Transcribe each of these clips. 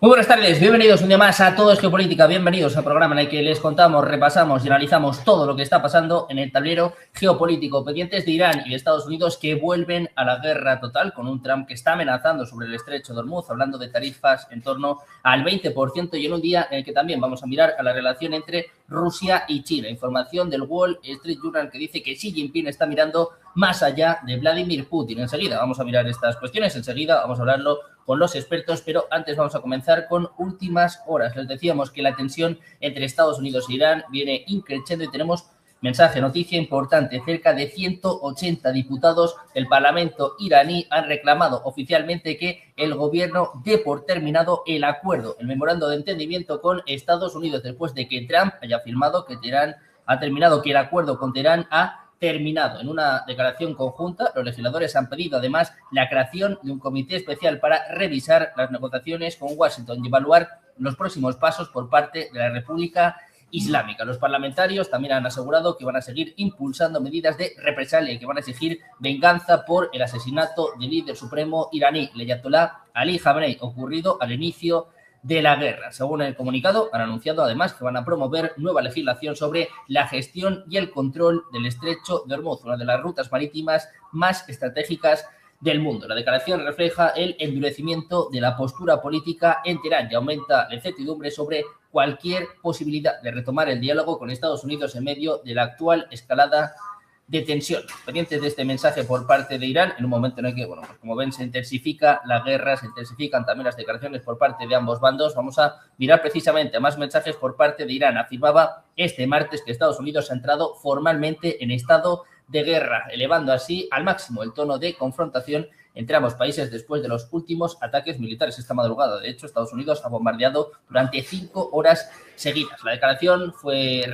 Muy buenas tardes, bienvenidos un día más a Todo es Geopolítica, bienvenidos al programa en el que les contamos, repasamos y analizamos todo lo que está pasando en el tablero geopolítico, pendientes de Irán y de Estados Unidos que vuelven a la guerra total con un Trump que está amenazando sobre el estrecho de Hormuz, hablando de tarifas en torno al 20% y en un día en el que también vamos a mirar a la relación entre Rusia y China. Información del Wall Street Journal que dice que Xi Jinping está mirando más allá de Vladimir Putin. Enseguida vamos a mirar estas cuestiones, enseguida vamos a hablarlo con los expertos, pero antes vamos a comenzar con últimas horas. Les decíamos que la tensión entre Estados Unidos e Irán viene increciendo y tenemos mensaje, noticia importante. Cerca de 180 diputados del Parlamento iraní han reclamado oficialmente que el gobierno dé por terminado el acuerdo, el memorando de entendimiento con Estados Unidos, después de que Trump haya afirmado que Teherán ha terminado, que el acuerdo con Teherán ha terminado. En una declaración conjunta, los legisladores han pedido además la creación de un comité especial para revisar las negociaciones con Washington y evaluar los próximos pasos por parte de la República Islámica. Los parlamentarios también han asegurado que van a seguir impulsando medidas de represalia y que van a exigir venganza por el asesinato del líder supremo iraní, el ayatolá Ali Khamenei, ocurrido al inicio de la guerra. Según el comunicado, han anunciado además que van a promover nueva legislación sobre la gestión y el control del estrecho de Hormuz, una de las rutas marítimas más estratégicas del mundo. La declaración refleja el endurecimiento de la postura política en Teherán y aumenta la incertidumbre sobre cualquier posibilidad de retomar el diálogo con Estados Unidos en medio de la actual escalada de tensión. Pendientes de este mensaje por parte de Irán, en un momento en el que, bueno, pues como ven, se intensifica la guerra, se intensifican también las declaraciones por parte de ambos bandos. Vamos a mirar precisamente a más mensajes por parte de Irán. Afirmaba este martes que Estados Unidos ha entrado formalmente en estado de guerra, elevando así al máximo el tono de confrontación entre ambos países después de los últimos ataques militares esta madrugada. De hecho, Estados Unidos ha bombardeado durante 5 horas seguidas. La declaración fue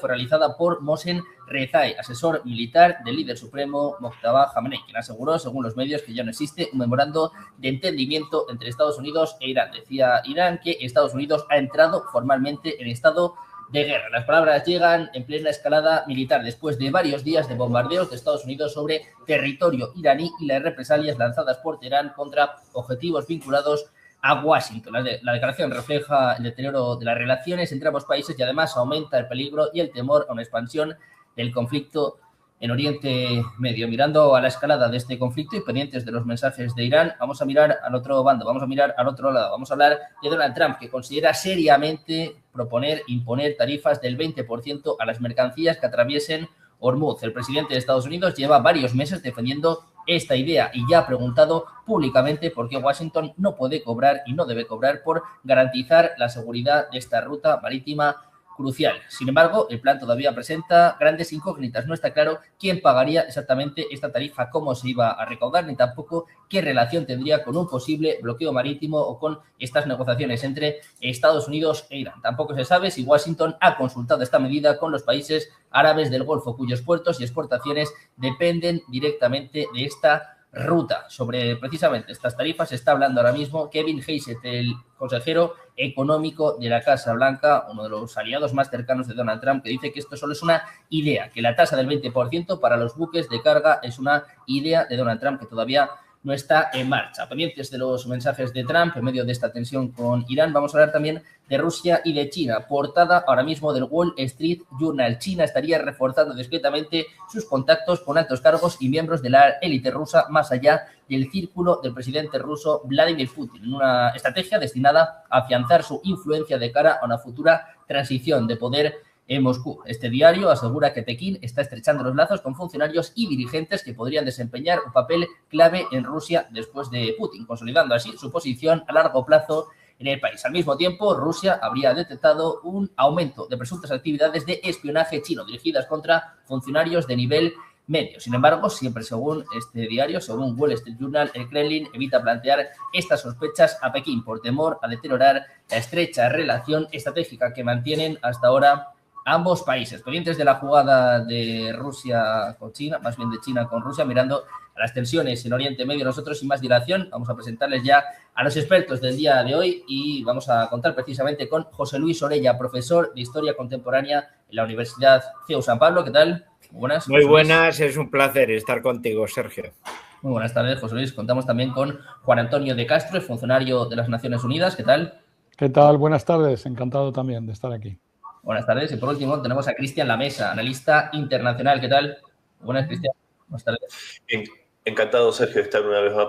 realizada por Mohsen Rezai, asesor militar del líder supremo Mojtaba Khamenei, quien aseguró, según los medios, que ya no existe un memorando de entendimiento entre Estados Unidos e Irán. Decía Irán que Estados Unidos ha entrado formalmente en estado de guerra. Las palabras llegan en plena escalada militar después de varios días de bombardeos de Estados Unidos sobre territorio iraní y las represalias lanzadas por Teherán contra objetivos vinculados a Washington. La declaración refleja el deterioro de las relaciones entre ambos países y además aumenta el peligro y el temor a una expansión del conflicto en Oriente Medio. Mirando a la escalada de este conflicto y pendientes de los mensajes de Irán, vamos a mirar al otro bando, vamos a mirar al otro lado, vamos a hablar de Donald Trump, que considera seriamente imponer tarifas del 20% a las mercancías que atraviesen Hormuz. El presidente de Estados Unidos lleva varios meses defendiendo esta idea y ya ha preguntado públicamente por qué Washington no puede cobrar y no debe cobrar por garantizar la seguridad de esta ruta marítima crucial. Sin embargo, el plan todavía presenta grandes incógnitas. No está claro quién pagaría exactamente esta tarifa, cómo se iba a recaudar, ni tampoco qué relación tendría con un posible bloqueo marítimo o con estas negociaciones entre Estados Unidos e Irán. Tampoco se sabe si Washington ha consultado esta medida con los países árabes del Golfo, cuyos puertos y exportaciones dependen directamente de esta ruta. Sobre precisamente estas tarifas se está hablando ahora mismo Kevin Hassett, el consejero económico de la Casa Blanca, uno de los aliados más cercanos de Donald Trump, que dice que esto solo es una idea, que la tasa del 20% para los buques de carga es una idea de Donald Trump que todavía no está en marcha. Pendientes de los mensajes de Trump en medio de esta tensión con Irán, vamos a hablar también de Rusia y de China. Portada ahora mismo del Wall Street Journal. China estaría reforzando discretamente sus contactos con altos cargos y miembros de la élite rusa más allá del círculo del presidente ruso Vladimir Putin, en una estrategia destinada a afianzar su influencia de cara a una futura transición de poder en Moscú. Este diario asegura que Pekín está estrechando los lazos con funcionarios y dirigentes que podrían desempeñar un papel clave en Rusia después de Putin, consolidando así su posición a largo plazo en el país. Al mismo tiempo, Rusia habría detectado un aumento de presuntas actividades de espionaje chino dirigidas contra funcionarios de nivel medio. Sin embargo, siempre según este diario, según Wall Street Journal, el Kremlin evita plantear estas sospechas a Pekín por temor a deteriorar la estrecha relación estratégica que mantienen hasta ahora ambos países. Pendientes de la jugada de Rusia con China, más bien de China con Rusia, mirando a las tensiones en Oriente Medio. Nosotros, sin más dilación, vamos a presentarles ya a los expertos del día de hoy y vamos a contar precisamente con José Luis Orella, profesor de Historia Contemporánea en la Universidad CEU San Pablo. ¿Qué tal? Muy buenas. Muy buenas, es un placer estar contigo, Sergio. Muy buenas tardes, José Luis. Contamos también con Juan Antonio de Castro, funcionario de las Naciones Unidas. ¿Qué tal? ¿Qué tal? Buenas tardes. Encantado también de estar aquí. Buenas tardes. Y por último tenemos a Cristian Lamesa, analista internacional. ¿Qué tal? Buenas, Cristian. Buenas tardes. Encantado, Sergio, de estar una vez más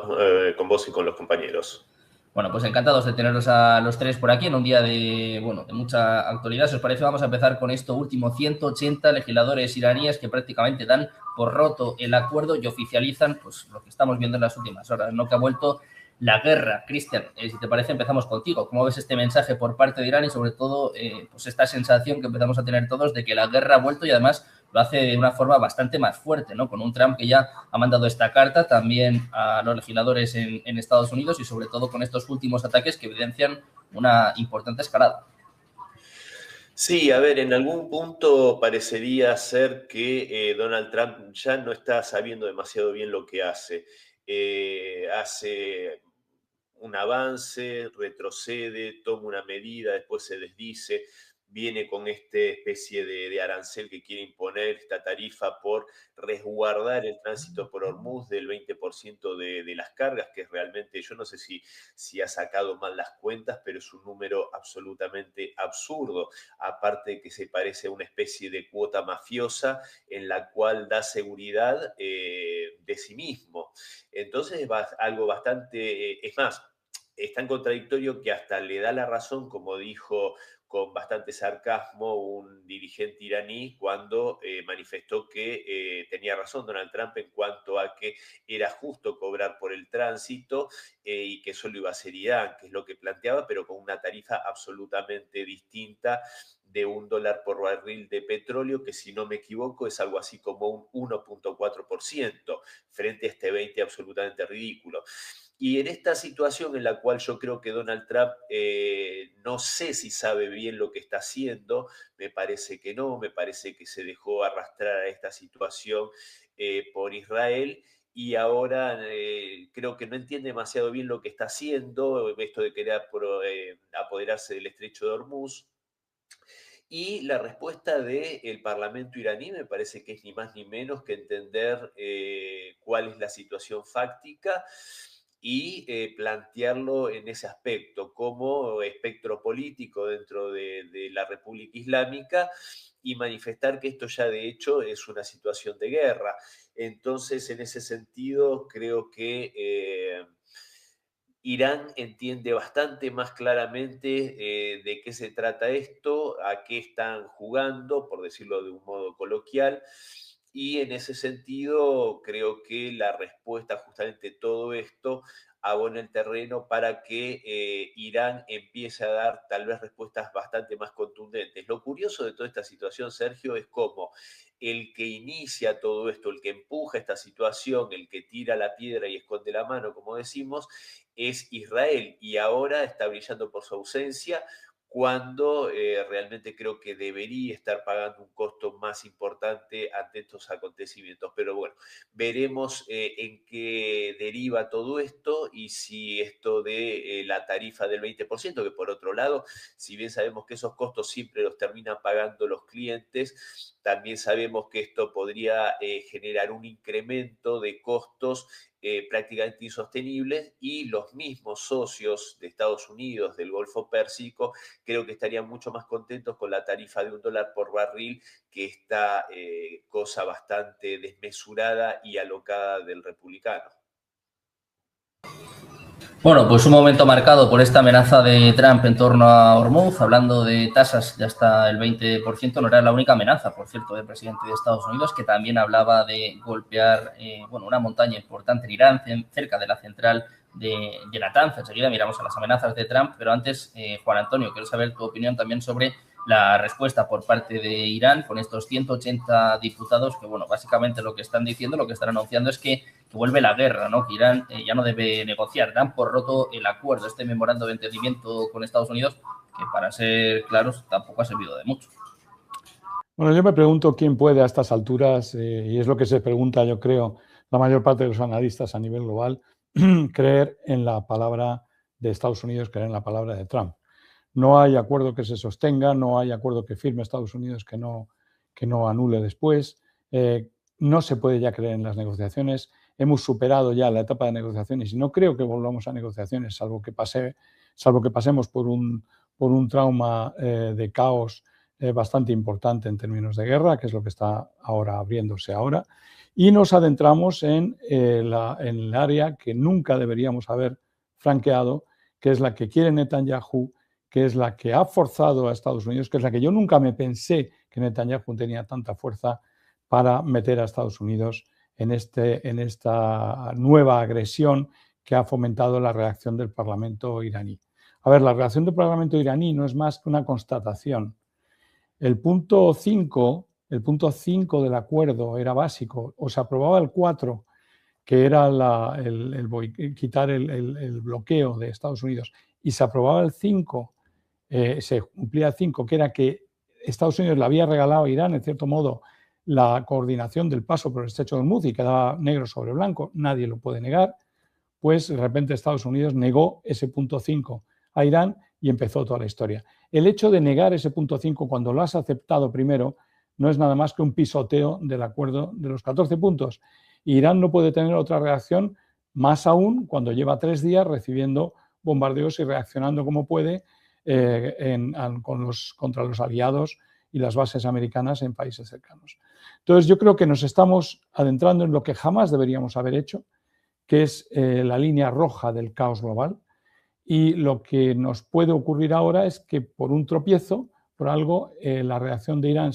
con vos y con los compañeros. Bueno, pues encantados de teneros a los tres por aquí en un día de mucha actualidad. Si os parece, vamos a empezar con esto último. 180 legisladores iraníes que prácticamente dan por roto el acuerdo y oficializan pues lo que estamos viendo en las últimas horas, ¿no? Que ha vuelto la guerra. Cristian, si te parece, empezamos contigo. ¿Cómo ves este mensaje por parte de Irán y sobre todo pues esta sensación que empezamos a tener todos de que la guerra ha vuelto y además lo hace de una forma bastante más fuerte, ¿no? Con un Trump que ya ha mandado esta carta también a los legisladores en Estados Unidos y sobre todo con estos últimos ataques que evidencian una importante escalada. Sí, a ver, en algún punto parecería ser que Donald Trump ya no está sabiendo demasiado bien lo que hace. Hace un avance, retrocede, toma una medida, después se desdice, viene con esta especie de arancel que quiere imponer, esta tarifa por resguardar el tránsito por Hormuz del 20% de las cargas, que es realmente, yo no sé si ha sacado mal las cuentas, pero es un número absolutamente absurdo, aparte de que se parece a una especie de cuota mafiosa en la cual da seguridad de sí mismo. Entonces es algo bastante, es más, es tan contradictorio que hasta le da la razón, como dijo con bastante sarcasmo un dirigente iraní cuando manifestó que tenía razón Donald Trump en cuanto a que era justo cobrar por el tránsito y que solo iba a ser Irán, que es lo que planteaba, pero con una tarifa absolutamente distinta de $1 por barril de petróleo, que si no me equivoco es algo así como un 1.4% frente a este 20% absolutamente ridículo. Y en esta situación en la cual yo creo que Donald Trump no sé si sabe bien lo que está haciendo, me parece que no, me parece que se dejó arrastrar a esta situación por Israel y ahora creo que no entiende demasiado bien lo que está haciendo, esto de querer apoderarse del estrecho de Hormuz. Y la respuesta del Parlamento iraní me parece que es ni más ni menos que entender cuál es la situación fáctica y plantearlo en ese aspecto como espectro político dentro de la República Islámica y manifestar que esto ya de hecho es una situación de guerra. Entonces, en ese sentido, creo que Irán entiende bastante más claramente de qué se trata esto, a qué están jugando, por decirlo de un modo coloquial, y en ese sentido creo que la respuesta justamente a todo esto abona el terreno para que Irán empiece a dar tal vez respuestas bastante más contundentes. Lo curioso de toda esta situación, Sergio, es cómo el que inicia todo esto, el que empuja esta situación, el que tira la piedra y esconde la mano, como decimos, es Israel y ahora está brillando por su ausencia cuando realmente creo que debería estar pagando un costo más importante ante estos acontecimientos. Pero bueno, veremos en qué deriva todo esto y si esto de la tarifa del 20%, que por otro lado, si bien sabemos que esos costos siempre los terminan pagando los clientes, también sabemos que esto podría generar un incremento de costos prácticamente insostenibles y los mismos socios de Estados Unidos, del Golfo Pérsico, creo que estarían mucho más contentos con la tarifa de $1 por barril que esta cosa bastante desmesurada y alocada del republicano. Bueno, pues un momento marcado por esta amenaza de Trump en torno a Hormuz, hablando de tasas de hasta el 20%, no era la única amenaza, por cierto, del presidente de Estados Unidos, que también hablaba de golpear una montaña importante en Irán, cerca de la central de Natanz. Enseguida miramos a las amenazas de Trump, pero antes, Juan Antonio, quiero saber tu opinión también sobre la respuesta por parte de Irán con estos 180 diputados que, bueno, básicamente lo que están diciendo, lo que están anunciando es que vuelve la guerra, ¿no? Que Irán ya no debe negociar, dan por roto el acuerdo, este memorando de entendimiento con Estados Unidos, que para ser claros tampoco ha servido de mucho. Bueno, yo me pregunto quién puede a estas alturas, y es lo que se pregunta, yo creo, la mayor parte de los analistas a nivel global, creer en la palabra de Estados Unidos, creer en la palabra de Trump. No hay acuerdo que se sostenga, no hay acuerdo que firme Estados Unidos que no anule después. No se puede ya creer en las negociaciones. Hemos superado ya la etapa de negociaciones y no creo que volvamos a negociaciones, salvo que pasemos por un por un trauma de caos bastante importante en términos de guerra, que es lo que está ahora abriéndose ahora, y nos adentramos en el área que nunca deberíamos haber franqueado, que es la que quiere Netanyahu, que es la que ha forzado a Estados Unidos, que es la que yo nunca me pensé que Netanyahu tenía tanta fuerza para meter a Estados Unidos en esta nueva agresión que ha fomentado la reacción del Parlamento iraní. A ver, la reacción del Parlamento iraní no es más que una constatación. El punto 5 del acuerdo era básico, o se aprobaba el 4, que era quitar el bloqueo de Estados Unidos, y se aprobaba el 5, se cumplía el 5, que era que Estados Unidos le había regalado a Irán, en cierto modo, la coordinación del paso por el estrecho de Hormuz y quedaba negro sobre blanco, nadie lo puede negar, pues de repente Estados Unidos negó ese punto 5 a Irán y empezó toda la historia. El hecho de negar ese punto 5 cuando lo has aceptado primero no es nada más que un pisoteo del acuerdo de los 14 puntos. Irán no puede tener otra reacción, más aún cuando lleva 3 días recibiendo bombardeos y reaccionando como puede contra los aliados y las bases americanas en países cercanos. Entonces yo creo que nos estamos adentrando en lo que jamás deberíamos haber hecho, que es la línea roja del caos global, y lo que nos puede ocurrir ahora es que por un tropiezo, por algo, la reacción de Irán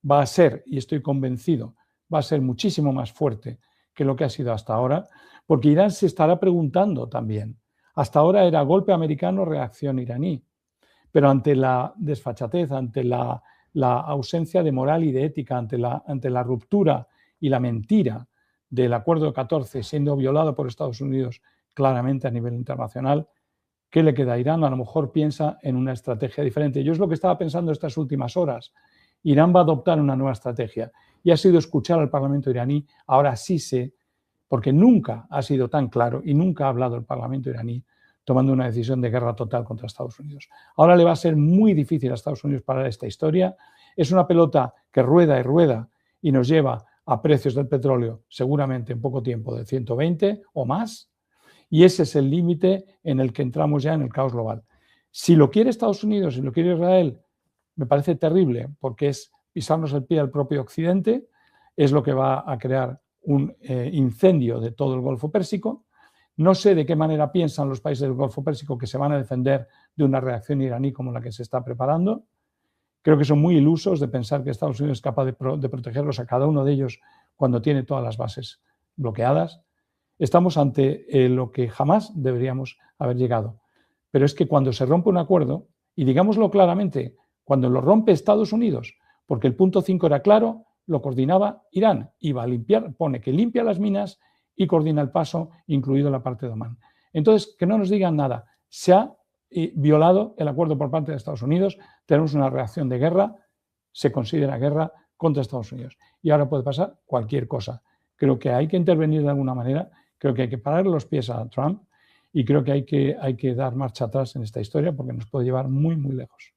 va a ser, y estoy convencido, va a ser muchísimo más fuerte que lo que ha sido hasta ahora, porque Irán se estará preguntando también. Hasta ahora era golpe americano, reacción iraní, pero ante la desfachatez, ante la ausencia de moral y de ética, ante la ruptura y la mentira del Acuerdo 14 siendo violado por Estados Unidos claramente a nivel internacional, ¿qué le queda a Irán? A lo mejor piensa en una estrategia diferente. Yo es lo que estaba pensando estas últimas horas. Irán va a adoptar una nueva estrategia y ha sido escuchar al Parlamento iraní. Ahora sí sé, porque nunca ha sido tan claro y nunca ha hablado el Parlamento iraní tomando una decisión de guerra total contra Estados Unidos. Ahora le va a ser muy difícil a Estados Unidos parar esta historia. Es una pelota que rueda y rueda y nos lleva a precios del petróleo seguramente en poco tiempo de 120 o más. Y ese es el límite en el que entramos ya en el caos global. Si lo quiere Estados Unidos, si lo quiere Israel, me parece terrible porque es pisarnos el pie al propio Occidente, es lo que va a crear un incendio de todo el Golfo Pérsico. No sé de qué manera piensan los países del Golfo Pérsico que se van a defender de una reacción iraní como la que se está preparando. Creo que son muy ilusos de pensar que Estados Unidos es capaz de protegerlos a cada uno de ellos cuando tiene todas las bases bloqueadas. Estamos ante lo que jamás deberíamos haber llegado. Pero es que cuando se rompe un acuerdo, y digámoslo claramente, cuando lo rompe Estados Unidos, porque el punto 5 era claro, lo coordinaba Irán, iba a limpiar, pone que limpia las minas y coordina el paso, incluido la parte de Omán. Entonces, que no nos digan nada. Se ha violado el acuerdo por parte de Estados Unidos, tenemos una reacción de guerra, se considera guerra contra Estados Unidos. Y ahora puede pasar cualquier cosa. Creo que hay que intervenir de alguna manera, creo que hay que parar los pies a Trump y creo que hay que dar marcha atrás en esta historia porque nos puede llevar muy, muy lejos.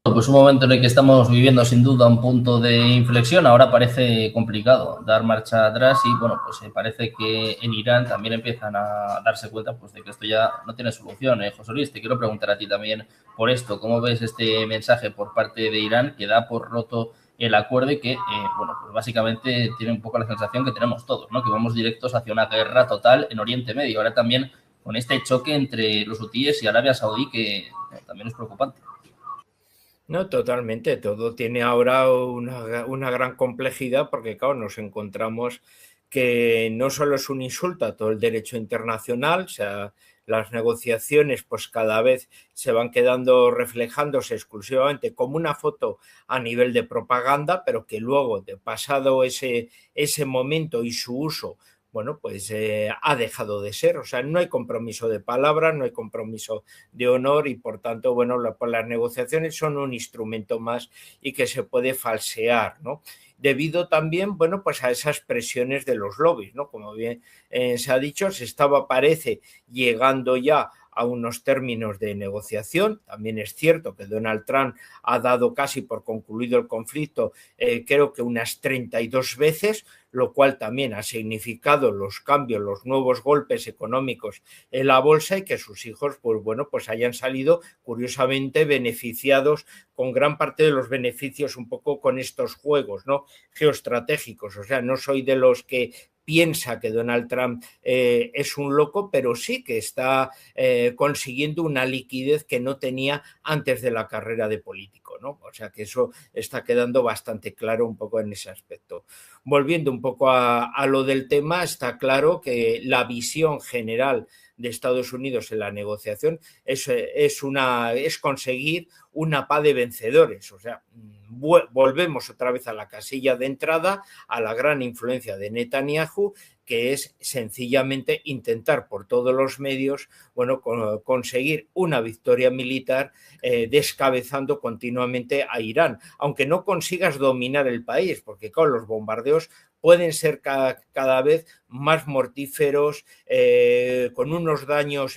Pues un momento en el que estamos viviendo sin duda un punto de inflexión. Ahora parece complicado dar marcha atrás y bueno, pues parece que en Irán también empiezan a darse cuenta pues de que esto ya no tiene solución. José Luis, te quiero preguntar a ti también por esto. ¿Cómo ves este mensaje por parte de Irán que da por roto el acuerdo y que, bueno, pues básicamente tiene un poco la sensación que tenemos todos, ¿no? Que vamos directos hacia una guerra total en Oriente Medio. Ahora también con este choque entre los hutíes y Arabia Saudí que también es preocupante. No, totalmente. Todo tiene ahora una gran complejidad porque, claro, nos encontramos que no solo es un insulto a todo el derecho internacional, o sea, las negociaciones pues cada vez se van quedando reflejándose exclusivamente como una foto a nivel de propaganda, pero que luego, de pasado ese momento y su uso, bueno, pues ha dejado de ser. O sea, no hay compromiso de palabra, no hay compromiso de honor y, por tanto, bueno, las negociaciones son un instrumento más y que se puede falsear, ¿no? Debido también, bueno, pues a esas presiones de los lobbies, ¿no? Como bien se ha dicho, parece, llegando ya a unos términos de negociación. También es cierto que Donald Trump ha dado casi por concluido el conflicto, creo que unas 32 veces, lo cual también ha significado los cambios, los nuevos golpes económicos en la bolsa y que sus hijos, pues bueno, pues hayan salido curiosamente beneficiados con gran parte de los beneficios un poco con estos juegos, ¿no?, geoestratégicos. O sea, no soy de los que piensa que Donald Trump es un loco, pero sí que está consiguiendo una liquidez que no tenía antes de la carrera de político, ¿no? O sea que eso está quedando bastante claro un poco en ese aspecto. Volviendo un poco a lo del tema, está claro que la visión general de Estados Unidos en la negociación es conseguir una paz de vencedores. O sea, volvemos otra vez a la casilla de entrada, a la gran influencia de Netanyahu, que es sencillamente intentar por todos los medios, bueno, conseguir una victoria militar descabezando continuamente a Irán, aunque no consigas dominar el país, porque con los bombardeos pueden ser cada vez más mortíferos, con unos daños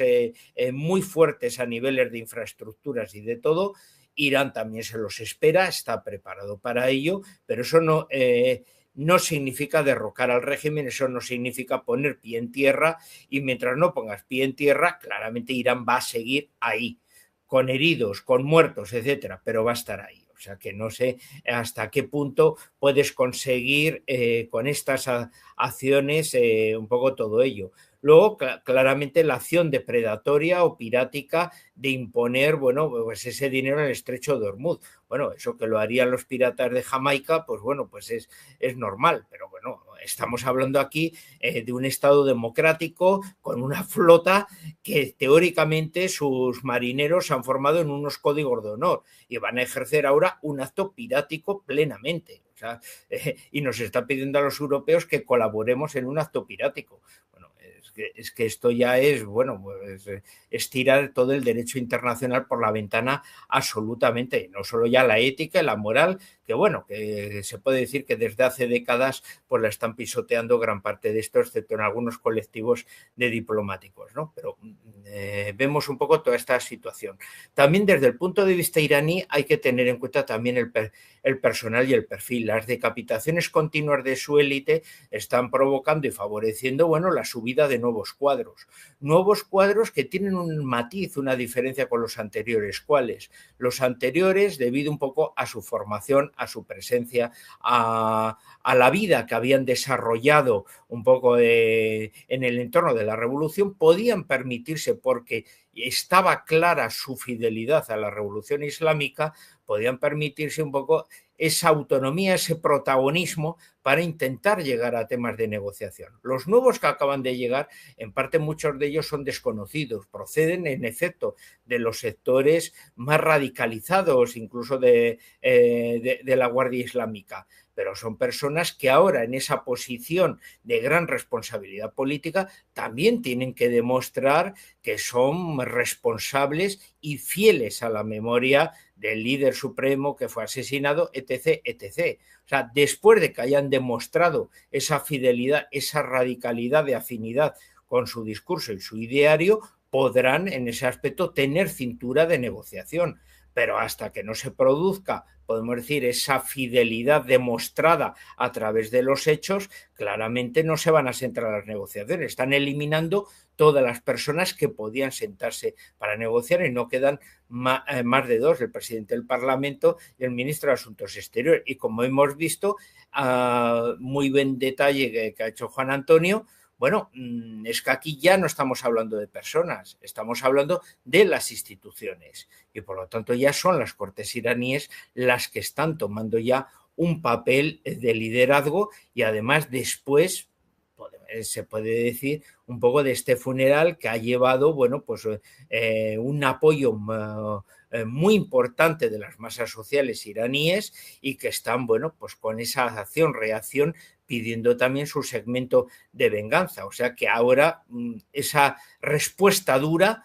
muy fuertes a niveles de infraestructuras y de todo. Irán también se los espera, está preparado para ello, pero eso no significa derrocar al régimen, eso no significa poner pie en tierra, y mientras no pongas pie en tierra, claramente Irán va a seguir ahí, con heridos, con muertos, etcétera, pero va a estar ahí. O sea que no sé hasta qué punto puedes conseguir con estas acciones un poco todo ello. Luego, claramente, la acción depredatoria o pirática de imponer, bueno, pues ese dinero en el estrecho de Hormuz. Bueno, eso que lo harían los piratas de Jamaica, pues bueno, pues es normal, pero bueno, estamos hablando aquí de un Estado democrático con una flota que teóricamente sus marineros se han formado en unos códigos de honor y van a ejercer ahora un acto pirático plenamente. O sea, y nos está pidiendo a los europeos que colaboremos en un acto pirático. Bueno, es que esto ya es, bueno, pues es tirar todo el derecho internacional por la ventana absolutamente, no solo ya la ética y la moral, que bueno, que se puede decir que desde hace décadas pues la están pisoteando gran parte de esto, excepto en algunos colectivos de diplomáticos, ¿no? Pero vemos un poco toda esta situación. También desde el punto de vista iraní hay que tener en cuenta también el personal y el perfil. Las decapitaciones continuas de su élite están provocando y favoreciendo, bueno, la subida de nuevos cuadros que tienen un matiz, una diferencia con los anteriores. ¿Cuáles? Los anteriores, debido un poco a su formación, a su presencia, a la vida que habían desarrollado un poco en el entorno de la revolución, podían permitirse, porque estaba clara su fidelidad a la revolución islámica, podían permitirse un poco esa autonomía, ese protagonismo para intentar llegar a temas de negociación. Los nuevos que acaban de llegar, en parte muchos de ellos son desconocidos, proceden en efecto de los sectores más radicalizados, incluso de la Guardia Islámica, pero son personas que ahora en esa posición de gran responsabilidad política también tienen que demostrar que son responsables y fieles a la memoria del líder supremo que fue asesinado, etc., etc. O sea, después de que hayan demostrado esa fidelidad, esa radicalidad de afinidad con su discurso y su ideario, podrán en ese aspecto tener cintura de negociación. Pero hasta que no se produzca, podemos decir, esa fidelidad demostrada a través de los hechos, claramente no se van a sentar a las negociaciones. Están eliminando todas las personas que podían sentarse para negociar y no quedan más de dos, el presidente del Parlamento y el ministro de Asuntos Exteriores. Y como hemos visto, muy buen detalle que ha hecho Juan Antonio, bueno, es que aquí ya no estamos hablando de personas, estamos hablando de las instituciones y por lo tanto ya son las Cortes iraníes las que están tomando ya un papel de liderazgo y además después se puede decir un poco de este funeral que ha llevado, bueno, pues un apoyo muy importante de las masas sociales iraníes y que están, bueno, pues con esa acción-reacción pidiendo también su segmento de venganza. O sea que ahora esa respuesta dura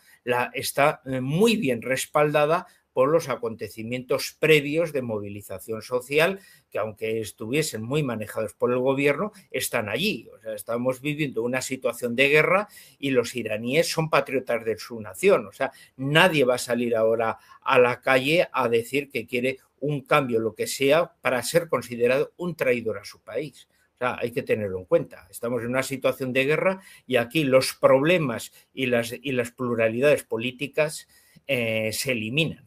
está muy bien respaldada por los acontecimientos previos de movilización social que, aunque estuviesen muy manejados por el gobierno, están allí. O sea, estamos viviendo una situación de guerra y los iraníes son patriotas de su nación. O sea, nadie va a salir ahora a la calle a decir que quiere un cambio, lo que sea, para ser considerado un traidor a su país. O sea, hay que tenerlo en cuenta. Estamos en una situación de guerra y aquí los problemas y las pluralidades políticas se eliminan.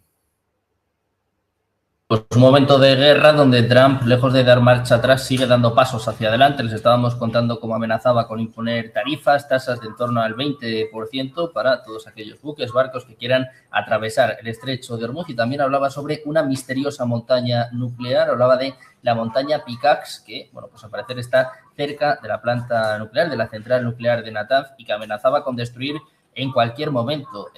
Pues un momento de guerra donde Trump, lejos de dar marcha atrás, sigue dando pasos hacia adelante. Les estábamos contando cómo amenazaba con imponer tarifas, tasas de en torno al 20% para todos aquellos buques, barcos que quieran atravesar el estrecho de Hormuz. Y también hablaba sobre una misteriosa montaña nuclear, hablaba de la montaña Pickax, que, bueno, pues al parecer está cerca de la planta nuclear, de la central nuclear de Natanz, y que amenazaba con destruir en cualquier momento.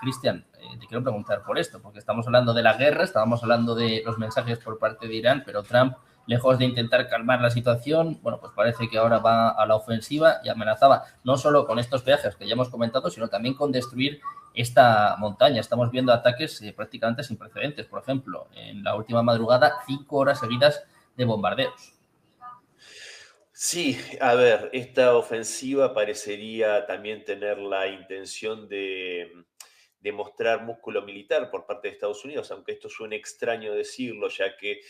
Cristian, te quiero preguntar por esto, porque estamos hablando de la guerra, estábamos hablando de los mensajes por parte de Irán, pero Trump, lejos de intentar calmar la situación, bueno, pues parece que ahora va a la ofensiva y amenazaba no solo con estos peajes que ya hemos comentado, sino también con destruir esta montaña. Estamos viendo ataques prácticamente sin precedentes. Por ejemplo, en la última madrugada, 5 horas seguidas de bombardeos. Sí, a ver, esta ofensiva parecería también tener la intención de mostrar músculo militar por parte de Estados Unidos, aunque esto suene extraño decirlo, ya que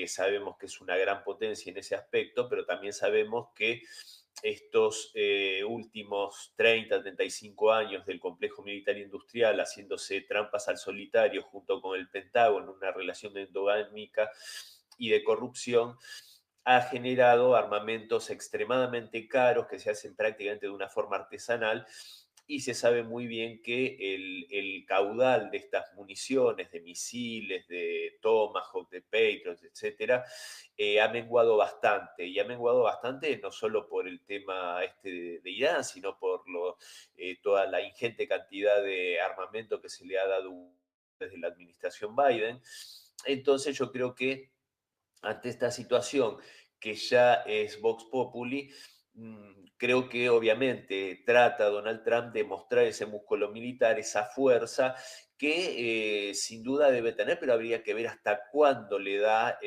sabemos que es una gran potencia en ese aspecto, pero también sabemos que estos últimos 30, 35 años del complejo militar industrial haciéndose trampas al solitario junto con el Pentágono, una relación endogámica y de corrupción, ha generado armamentos extremadamente caros que se hacen prácticamente de una forma artesanal y se sabe muy bien que el caudal de estas municiones, de misiles, de Tomahawk, de Patriot, etcétera, ha menguado bastante. Y ha menguado bastante no solo por el tema de Irán, sino por toda la ingente cantidad de armamento que se le ha dado desde la administración Biden. Entonces yo creo que ante esta situación que ya es Vox Populi, creo que obviamente trata Donald Trump de mostrar ese músculo militar, esa fuerza que sin duda debe tener, pero habría que ver hasta cuándo le da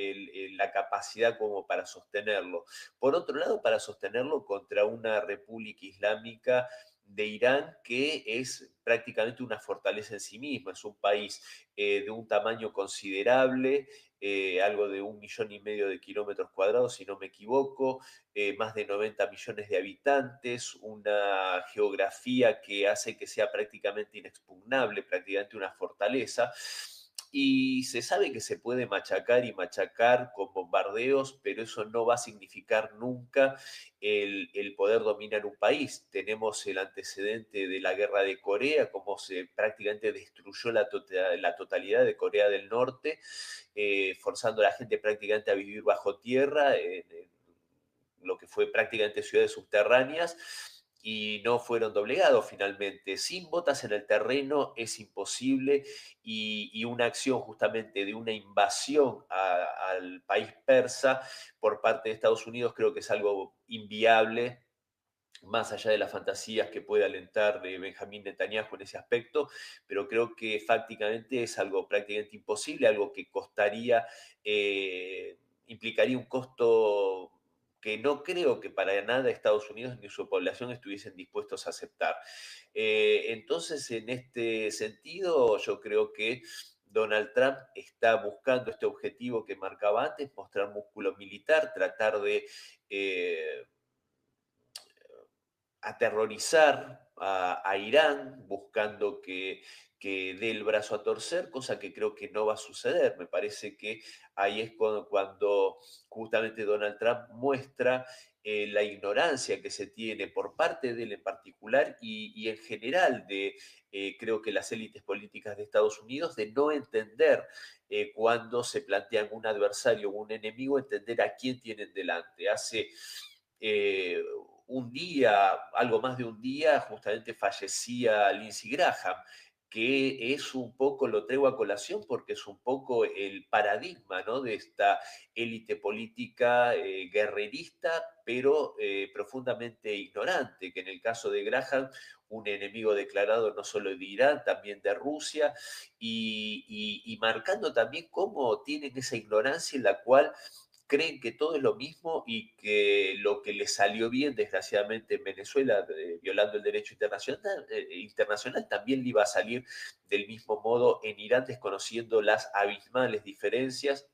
la capacidad como para sostenerlo. Por otro lado, para sostenerlo contra una república islámica de Irán que es prácticamente una fortaleza en sí misma, es un país de un tamaño considerable, algo de 1,5 millones de kilómetros cuadrados, si no me equivoco, más de 90 millones de habitantes, una geografía que hace que sea prácticamente inexpugnable, prácticamente una fortaleza. Y se sabe que se puede machacar y machacar con bombardeos, pero eso no va a significar nunca el poder dominar un país. Tenemos el antecedente de la guerra de Corea, cómo se prácticamente destruyó la totalidad de Corea del Norte, forzando a la gente prácticamente a vivir bajo tierra, en lo que fue prácticamente ciudades subterráneas, y no fueron doblegados finalmente. Sin botas en el terreno es imposible y una acción justamente de una invasión al país persa por parte de Estados Unidos creo que es algo inviable, más allá de las fantasías que puede alentar de Benjamín Netanyahu en ese aspecto, pero creo que fácticamente es algo prácticamente imposible, algo que costaría, implicaría un costo que no creo que para nada Estados Unidos ni su población estuviesen dispuestos a aceptar. Entonces, en este sentido, yo creo que Donald Trump está buscando este objetivo que marcaba antes, mostrar músculo militar, tratar de aterrorizar a Irán, buscando que dé el brazo a torcer, cosa que creo que no va a suceder. Me parece que ahí es cuando justamente Donald Trump muestra la ignorancia que se tiene por parte de él en particular y en general de, creo que las élites políticas de Estados Unidos, de no entender cuando se plantean un adversario o un enemigo, entender a quién tienen delante. Hace eh, un día, algo más de un día, justamente fallecía Lindsey Graham, que es un poco, lo traigo a colación porque es un poco el paradigma, ¿no?, de esta élite política guerrerista, pero profundamente ignorante, que en el caso de Graham un enemigo declarado no solo de Irán, también de Rusia, y marcando también cómo tienen esa ignorancia en la cual creen que todo es lo mismo y que lo que les salió bien, desgraciadamente, en Venezuela, violando el derecho internacional, también le iba a salir del mismo modo en Irán, desconociendo las abismales diferencias.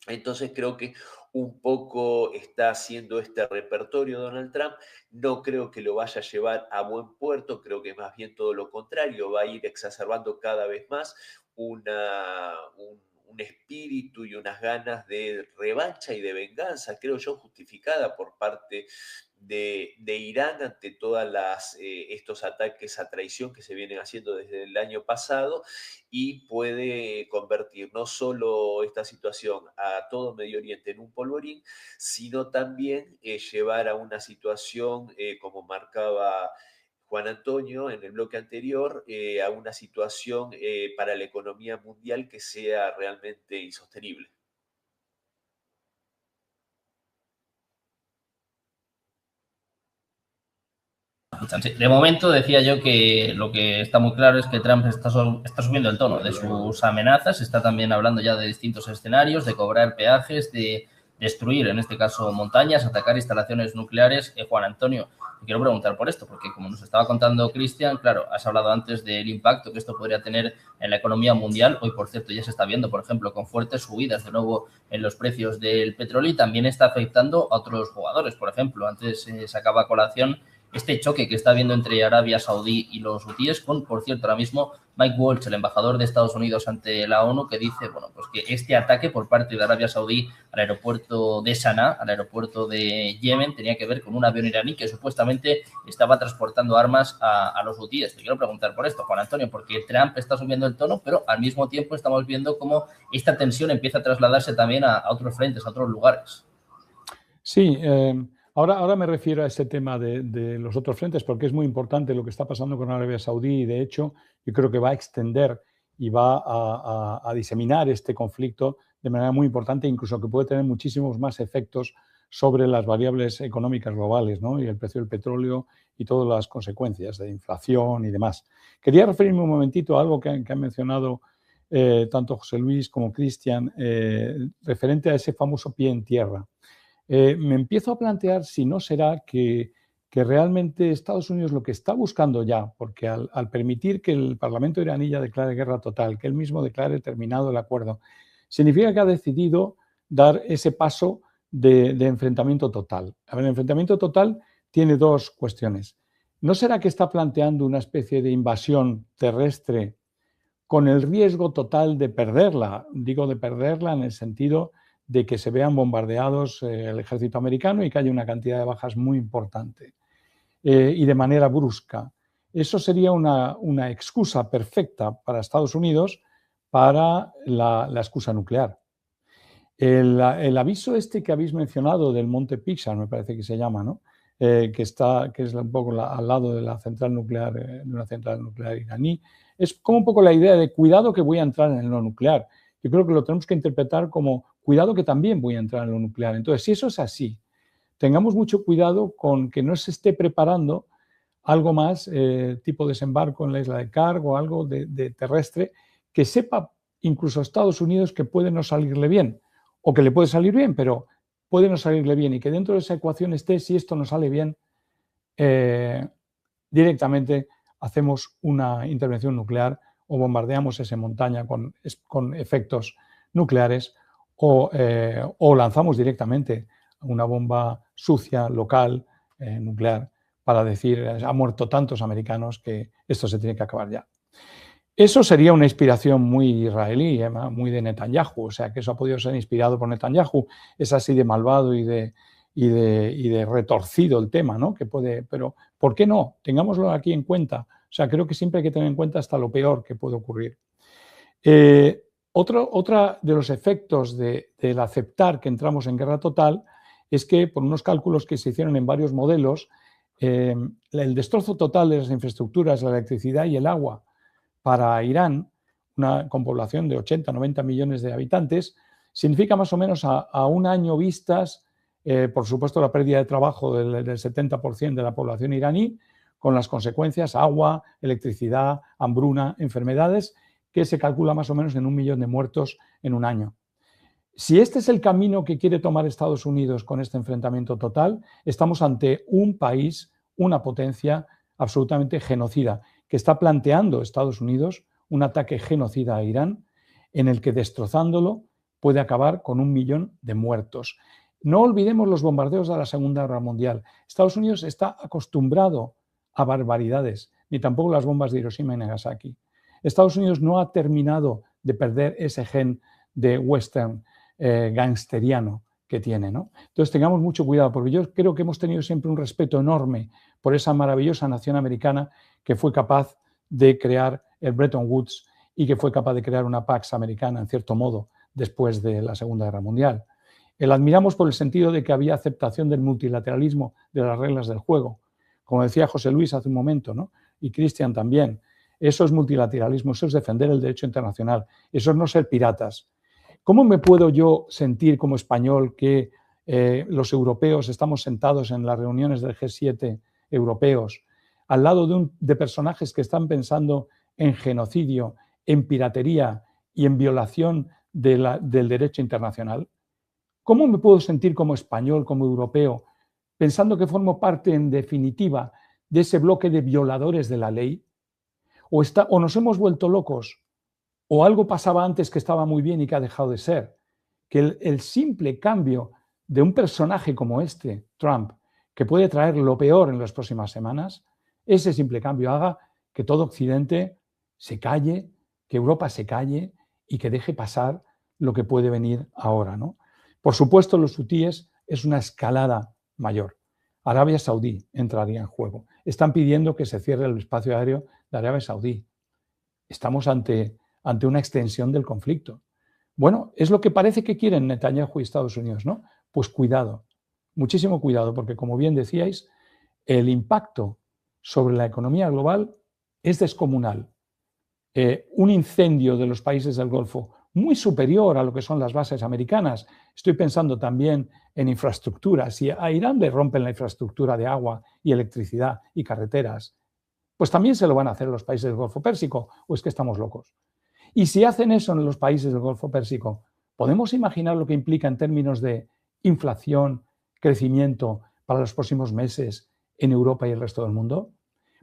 Entonces creo que un poco está haciendo este repertorio Donald Trump. No creo que lo vaya a llevar a buen puerto, creo que más bien todo lo contrario, va a ir exacerbando cada vez más un espíritu y unas ganas de revancha y de venganza, creo yo, justificada por parte de Irán ante todos estos ataques a traición que se vienen haciendo desde el año pasado, y puede convertir no solo esta situación a todo Medio Oriente en un polvorín, sino también llevar a una situación, como marcaba Juan Antonio en el bloque anterior, a una situación para la economía mundial que sea realmente insostenible. De momento decía yo que lo que está muy claro es que Trump está subiendo el tono de sus amenazas, está también hablando ya de distintos escenarios, de cobrar peajes, de destruir, en este caso, montañas, atacar instalaciones nucleares. Juan Antonio, te quiero preguntar por esto, porque como nos estaba contando Cristian, claro, has hablado antes del impacto que esto podría tener en la economía mundial. Hoy, por cierto, ya se está viendo, por ejemplo, con fuertes subidas de nuevo en los precios del petróleo, y también está afectando a otros jugadores. Por ejemplo, antes sacaba a colación este choque que está habiendo entre Arabia Saudí y los hutíes, con, por cierto, ahora mismo Mike Waltz, el embajador de Estados Unidos ante la ONU, que dice, bueno, pues que este ataque por parte de Arabia Saudí al aeropuerto de Sanaa, al aeropuerto de Yemen, tenía que ver con un avión iraní que supuestamente estaba transportando armas a los hutíes. Te quiero preguntar por esto, Juan Antonio, porque Trump está subiendo el tono, pero al mismo tiempo estamos viendo cómo esta tensión empieza a trasladarse también a otros frentes, a otros lugares. Sí, ahora me refiero a ese tema de los otros frentes, porque es muy importante lo que está pasando con Arabia Saudí, y de hecho yo creo que va a extender y va a diseminar este conflicto de manera muy importante, incluso que puede tener muchísimos más efectos sobre las variables económicas globales, ¿no? Y el precio del petróleo y todas las consecuencias de inflación y demás. Quería referirme un momentito a algo que han mencionado tanto José Luis como Cristian, referente a ese famoso pie en tierra. Me empiezo a plantear si no será que realmente Estados Unidos lo que está buscando ya, porque al permitir que el Parlamento iraní ya declare guerra total, que él mismo declare terminado el acuerdo, significa que ha decidido dar ese paso de enfrentamiento total. A ver, el enfrentamiento total tiene dos cuestiones. ¿No será que está planteando una especie de invasión terrestre con el riesgo total de perderla? Digo de perderla en el sentido de que se vean bombardeados el ejército americano y que haya una cantidad de bajas muy importante y de manera brusca. Eso sería una excusa perfecta para Estados Unidos para la excusa nuclear. El aviso este que habéis mencionado del Monte Pixar, me parece que se llama, ¿no? Que es un poco al lado de la central nuclear, de una central nuclear iraní, es como un poco la idea de cuidado que voy a entrar en lo nuclear. Yo creo que lo tenemos que interpretar como cuidado que también voy a entrar en lo nuclear. Entonces, si eso es así, tengamos mucho cuidado con que no se esté preparando algo más, tipo desembarco en la isla de Cargo, algo de terrestre, que sepa incluso a Estados Unidos que puede no salirle bien, o que le puede salir bien, pero puede no salirle bien, y que dentro de esa ecuación esté, si esto no sale bien, directamente hacemos una intervención nuclear o bombardeamos esa montaña con efectos nucleares o lanzamos directamente una bomba sucia, local, nuclear, para decir, han muerto tantos americanos que esto se tiene que acabar ya. Eso sería una inspiración muy israelí, muy de Netanyahu, o sea que eso ha podido ser inspirado por Netanyahu, es así de malvado y de retorcido el tema, ¿no? Que puede, pero ¿por qué no? Tengámoslo aquí en cuenta. O sea, creo que siempre hay que tener en cuenta hasta lo peor que puede ocurrir. Otra de los efectos del aceptar que entramos en guerra total es que, por unos cálculos que se hicieron en varios modelos, el destrozo total de las infraestructuras, la electricidad y el agua para Irán, con población de 80, 90 millones de habitantes, significa más o menos a un año vistas, por supuesto, la pérdida de trabajo del 70% de la población iraní, con las consecuencias, agua, electricidad, hambruna, enfermedades, que se calcula más o menos en 1 millón de muertos en un año. Si este es el camino que quiere tomar Estados Unidos con este enfrentamiento total, estamos ante un país, una potencia absolutamente genocida, que está planteando Estados Unidos un ataque genocida a Irán, en el que destrozándolo puede acabar con 1 millón de muertos. No olvidemos los bombardeos de la Segunda Guerra Mundial. Estados Unidos está acostumbrado a barbaridades, ni tampoco las bombas de Hiroshima y Nagasaki. Estados Unidos no ha terminado de perder ese gen de western gangsteriano que tiene, ¿no? Entonces tengamos mucho cuidado, porque yo creo que hemos tenido siempre un respeto enorme por esa maravillosa nación americana que fue capaz de crear el Bretton Woods y que fue capaz de crear una Pax americana, en cierto modo, después de la Segunda Guerra Mundial. La admiramos por el sentido de que había aceptación del multilateralismo, de las reglas del juego. Como decía José Luis hace un momento, ¿no? Y Cristian también. Eso es multilateralismo, eso es defender el derecho internacional, eso es no ser piratas. ¿Cómo me puedo yo sentir como español que los europeos estamos sentados en las reuniones del G7 europeos al lado de personajes que están pensando en genocidio, en piratería y en violación del derecho internacional? ¿Cómo me puedo sentir como español, como europeo, pensando que formo parte, en definitiva, de ese bloque de violadores de la ley? ¿O nos hemos vuelto locos? ¿O algo pasaba antes que estaba muy bien y que ha dejado de ser? Que el simple cambio de un personaje como este, Trump, que puede traer lo peor en las próximas semanas, ese simple cambio haga que todo Occidente se calle, que Europa se calle y que deje pasar lo que puede venir ahora, ¿no? Por supuesto, los hutíes es una escalada mayor. Arabia Saudí entraría en juego. Están pidiendo que se cierre el espacio aéreo de Arabia Saudí. Estamos ante una extensión del conflicto. Bueno, es lo que parece que quieren Netanyahu y Estados Unidos, ¿no? Pues cuidado, muchísimo cuidado, porque como bien decíais, el impacto sobre la economía global es descomunal. Un incendio de los países del Golfo muy superior a lo que son las bases americanas. Estoy pensando también en infraestructura. Si a Irán le rompen la infraestructura de agua y electricidad y carreteras, pues también se lo van a hacer los países del Golfo Pérsico, o es que estamos locos. Y si hacen eso en los países del Golfo Pérsico, ¿podemos imaginar lo que implica en términos de inflación, crecimiento para los próximos meses en Europa y el resto del mundo?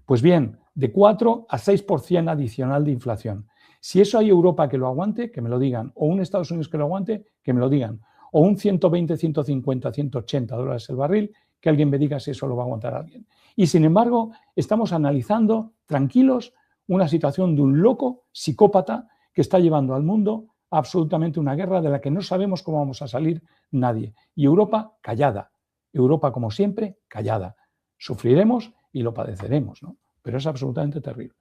Pues bien, de 4 a 6% adicional de inflación. Si eso hay Europa que lo aguante, que me lo digan, o un Estados Unidos que lo aguante, que me lo digan, o un 120, 150, 180 dólares el barril, que alguien me diga si eso lo va a aguantar alguien. Y sin embargo, estamos analizando tranquilos una situación de un loco psicópata que está llevando al mundo a absolutamente una guerra de la que no sabemos cómo vamos a salir nadie. Y Europa callada. Europa, como siempre, callada. Sufriremos y lo padeceremos, ¿no? Pero es absolutamente terrible.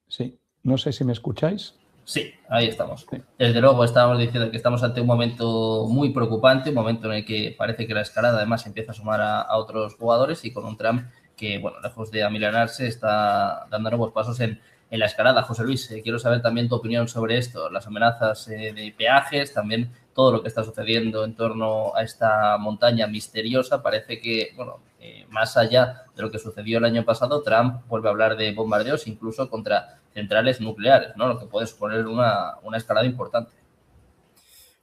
Sí, no sé si me escucháis. Sí, ahí estamos. Sí. Desde luego estábamos diciendo que estamos ante un momento muy preocupante, un momento en el que parece que la escalada además empieza a sumar a otros jugadores y con un Trump que, bueno, lejos de amilanarse, está dando nuevos pasos en la escalada. José Luis, quiero saber también tu opinión sobre esto, las amenazas de peajes, también todo lo que está sucediendo en torno a esta montaña misteriosa. Parece que, bueno, más allá de lo que sucedió el año pasado, Trump vuelve a hablar de bombardeos incluso contra centrales nucleares, ¿no? Lo que puede suponer una escalada importante.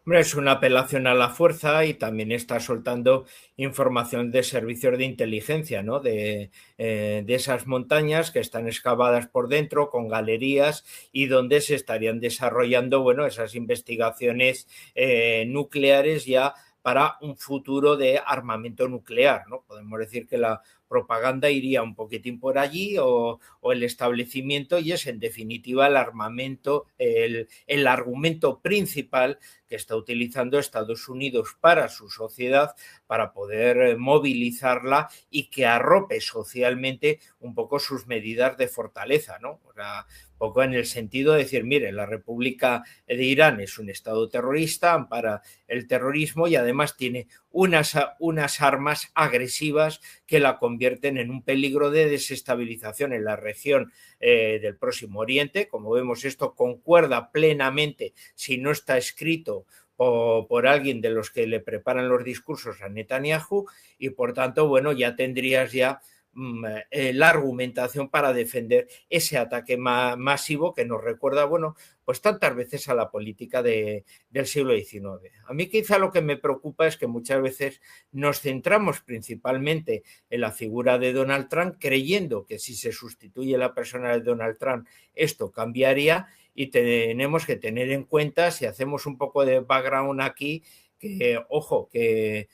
Es una apelación a la fuerza y también está soltando información de servicios de inteligencia, ¿no? De esas montañas que están excavadas por dentro con galerías y donde se estarían desarrollando, bueno, esas investigaciones nucleares ya para un futuro de armamento nuclear, ¿no? Podemos decir que la propaganda iría un poquitín por allí o el establecimiento, y es en definitiva el armamento, el argumento principal que está utilizando Estados Unidos para su sociedad, para poder movilizarla y que arrope socialmente un poco sus medidas de fortaleza, ¿no? O sea, un poco en el sentido de decir, mire, la República de Irán es un estado terrorista, ampara el terrorismo y además tiene unas armas agresivas que la convierten en un peligro de desestabilización en la región del Próximo Oriente. Como vemos, esto concuerda plenamente, si no está escrito por alguien de los que le preparan los discursos a Netanyahu, y por tanto, bueno, ya tendrías la argumentación para defender ese ataque masivo que nos recuerda, bueno, pues tantas veces a la política del siglo XIX. A mí quizá lo que me preocupa es que muchas veces nos centramos principalmente en la figura de Donald Trump, creyendo que si se sustituye la persona de Donald Trump esto cambiaría, y tenemos que tener en cuenta, si hacemos un poco de background aquí, que, ojo, que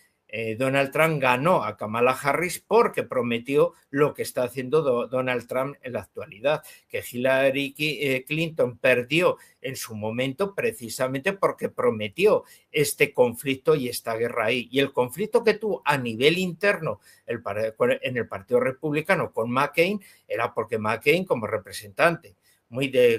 Donald Trump ganó a Kamala Harris porque prometió lo que está haciendo Donald Trump en la actualidad, que Hillary Clinton perdió en su momento precisamente porque prometió este conflicto y esta guerra ahí. Y el conflicto que tuvo a nivel interno en el Partido Republicano con McCain era porque McCain, como representante,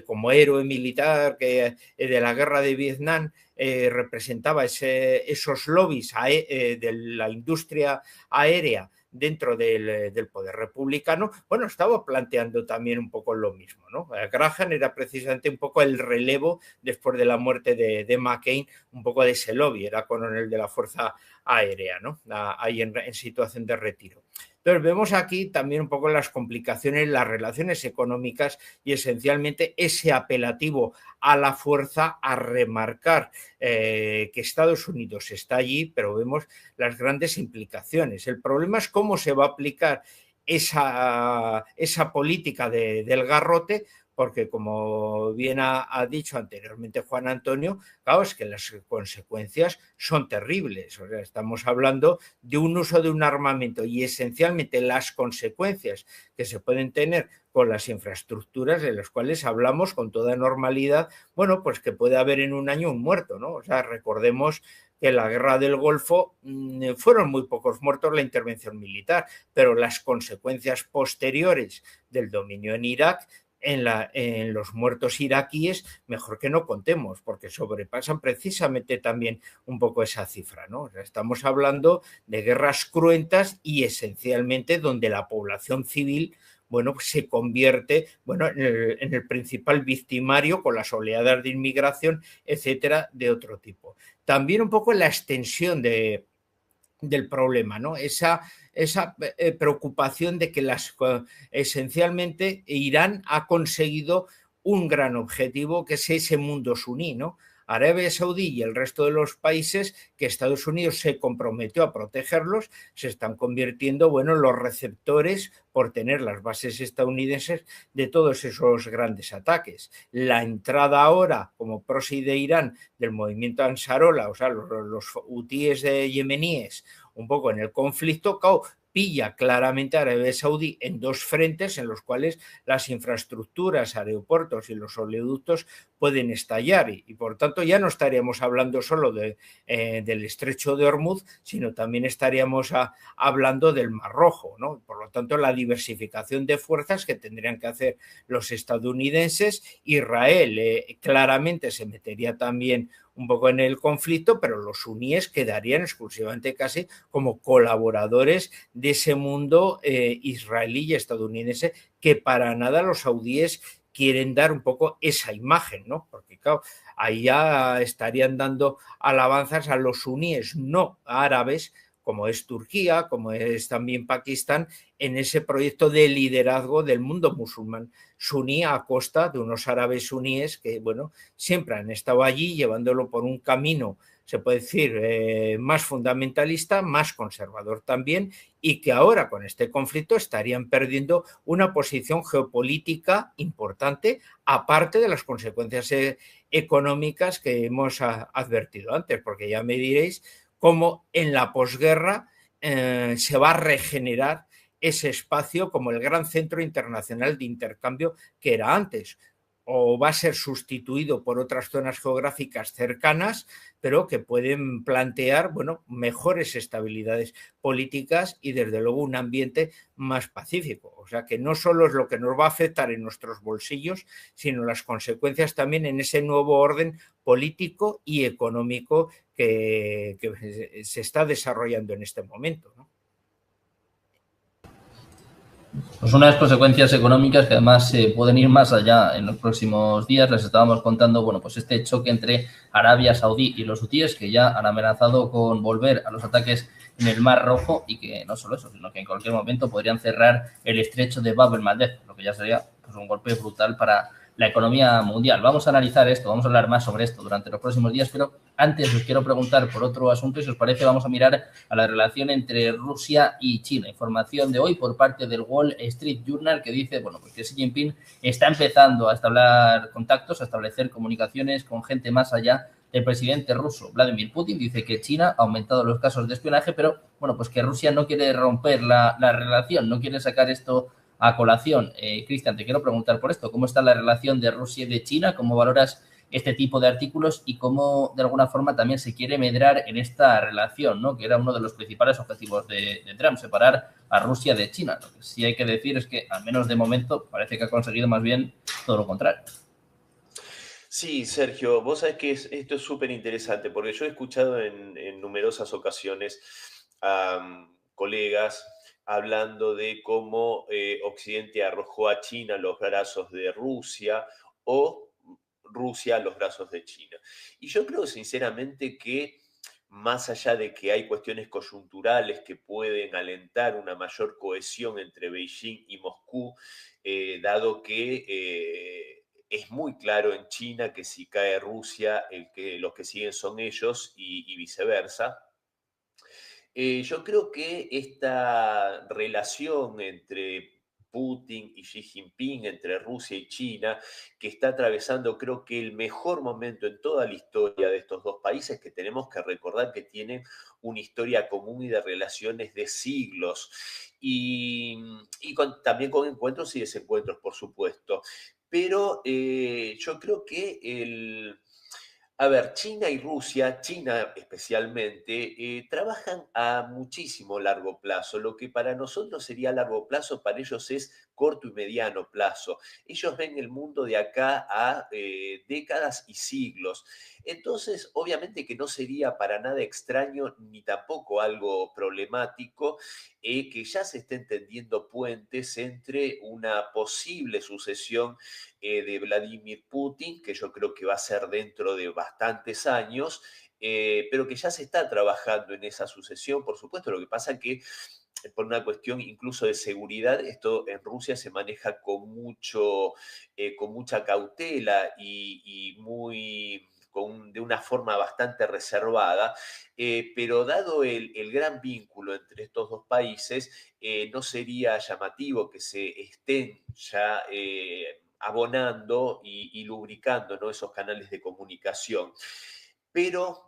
como héroe militar de la guerra de Vietnam, representaba esos lobbies de la industria aérea dentro del poder republicano. Bueno, estaba planteando también un poco lo mismo, ¿no? Graham era precisamente un poco el relevo después de la muerte de McCain, un poco de ese lobby, era coronel de la Fuerza Aérea, ¿no? Ahí en situación de retiro. Entonces vemos aquí también un poco las complicaciones, las relaciones económicas y esencialmente ese apelativo a la fuerza, a remarcar que Estados Unidos está allí, pero vemos las grandes implicaciones. El problema es cómo se va a aplicar esa política del garrote, porque como bien ha dicho anteriormente Juan Antonio, claro, es que las consecuencias son terribles. O sea, estamos hablando de un uso de un armamento y esencialmente las consecuencias que se pueden tener con las infraestructuras de las cuales hablamos con toda normalidad, bueno, pues que puede haber en un año un muerto, ¿no? O sea, recordemos que en la guerra del Golfo fueron muy pocos muertos la intervención militar, pero las consecuencias posteriores del dominio en Irak, en los muertos iraquíes, mejor que no contemos, porque sobrepasan precisamente también un poco esa cifra, ¿no? O sea, estamos hablando de guerras cruentas y esencialmente donde la población civil, bueno, pues se convierte, bueno, en el principal victimario con las oleadas de inmigración, etcétera, de otro tipo. También un poco en la extensión del problema, ¿no? Esa preocupación de que esencialmente Irán ha conseguido un gran objetivo, que es ese mundo suní, ¿no? Arabia Saudí y el resto de los países que Estados Unidos se comprometió a protegerlos se están convirtiendo, bueno, en los receptores por tener las bases estadounidenses de todos esos grandes ataques. La entrada ahora como proxy de Irán del movimiento Ansarollah, o sea, los hutíes yemeníes, un poco en el conflicto, pilla claramente a Arabia Saudí en dos frentes en los cuales las infraestructuras, aeropuertos y los oleoductos pueden estallar y por tanto ya no estaríamos hablando solo del estrecho de Hormuz, sino también estaríamos hablando del Mar Rojo, ¿no? Por lo tanto, la diversificación de fuerzas que tendrían que hacer los estadounidenses. Israel claramente se metería también un poco en el conflicto, pero los suníes quedarían exclusivamente casi como colaboradores de ese mundo israelí y estadounidense, que para nada los saudíes quieren dar un poco esa imagen, ¿no? Porque claro, ahí ya estarían dando alabanzas a los suníes no árabes, como es Turquía, como es también Pakistán, en ese proyecto de liderazgo del mundo musulmán suní a costa de unos árabes suníes que, bueno, siempre han estado allí llevándolo por un camino, se puede decir, más fundamentalista, más conservador también, y que ahora con este conflicto estarían perdiendo una posición geopolítica importante, aparte de las consecuencias económicas que hemos advertido antes, porque ya me diréis cómo en la posguerra se va a regenerar ese espacio como el gran centro internacional de intercambio que era antes. o va a ser sustituido por otras zonas geográficas cercanas, pero que pueden plantear, bueno, mejores estabilidades políticas y desde luego un ambiente más pacífico. O sea que no solo es lo que nos va a afectar en nuestros bolsillos, sino las consecuencias también en ese nuevo orden político y económico que se está desarrollando en este momento, ¿no? Pues unas consecuencias económicas que además pueden ir más allá en los próximos días. Les estábamos contando, bueno, pues este choque entre Arabia Saudí y los hutíes, que ya han amenazado con volver a los ataques en el Mar Rojo, y que no solo eso, sino que en cualquier momento podrían cerrar el estrecho de Bab el-Mandeb, lo que ya sería pues un golpe brutal para la economía mundial. Vamos a analizar esto, vamos a hablar más sobre esto durante los próximos días, pero antes os quiero preguntar por otro asunto y si os parece vamos a mirar a la relación entre Rusia y China. Información de hoy por parte del Wall Street Journal que dice, bueno, pues que Xi Jinping está empezando a establecer contactos, a establecer comunicaciones con gente más allá del presidente ruso. Vladimir Putin dice que China ha aumentado los casos de espionaje, pero bueno, pues que Rusia no quiere romper la relación, no quiere sacar esto a colación. Cristian, te quiero preguntar por esto, ¿cómo está la relación de Rusia y de China? ¿Cómo valoras este tipo de artículos y cómo de alguna forma también se quiere medrar en esta relación, ¿no? Que era uno de los principales objetivos de Trump, separar a Rusia de China? Lo que sí hay que decir es que, al menos de momento, parece que ha conseguido más bien todo lo contrario. Sí, Sergio, vos sabés que esto es súper interesante porque yo he escuchado en numerosas ocasiones a colegas hablando de cómo Occidente arrojó a China a los brazos de Rusia o Rusia a los brazos de China. Y yo creo sinceramente que más allá de que hay cuestiones coyunturales que pueden alentar una mayor cohesión entre Beijing y Moscú, dado que es muy claro en China que si cae Rusia, los que siguen son ellos y viceversa. Yo creo que esta relación entre Putin y Xi Jinping, entre Rusia y China, que está atravesando creo que el mejor momento en toda la historia de estos dos países, que tenemos que recordar que tienen una historia común y de relaciones de siglos, también con encuentros y desencuentros, por supuesto. Pero yo creo que a ver, China y Rusia, China especialmente, trabajan a muchísimo largo plazo. Lo que para nosotros sería largo plazo, para ellos es corto y mediano plazo. Ellos ven el mundo de acá a décadas y siglos. Entonces, obviamente que no sería para nada extraño ni tampoco algo problemático que ya se estén tendiendo puentes entre una posible sucesión de Vladimir Putin, que yo creo que va a ser dentro de bastantes años, pero que ya se está trabajando en esa sucesión, por supuesto. Lo que pasa es que por una cuestión incluso de seguridad, esto en Rusia se maneja con mucha cautela y de una forma bastante reservada, pero dado el gran vínculo entre estos dos países, no sería llamativo que se estén ya abonando y lubricando, ¿no?, esos canales de comunicación. Pero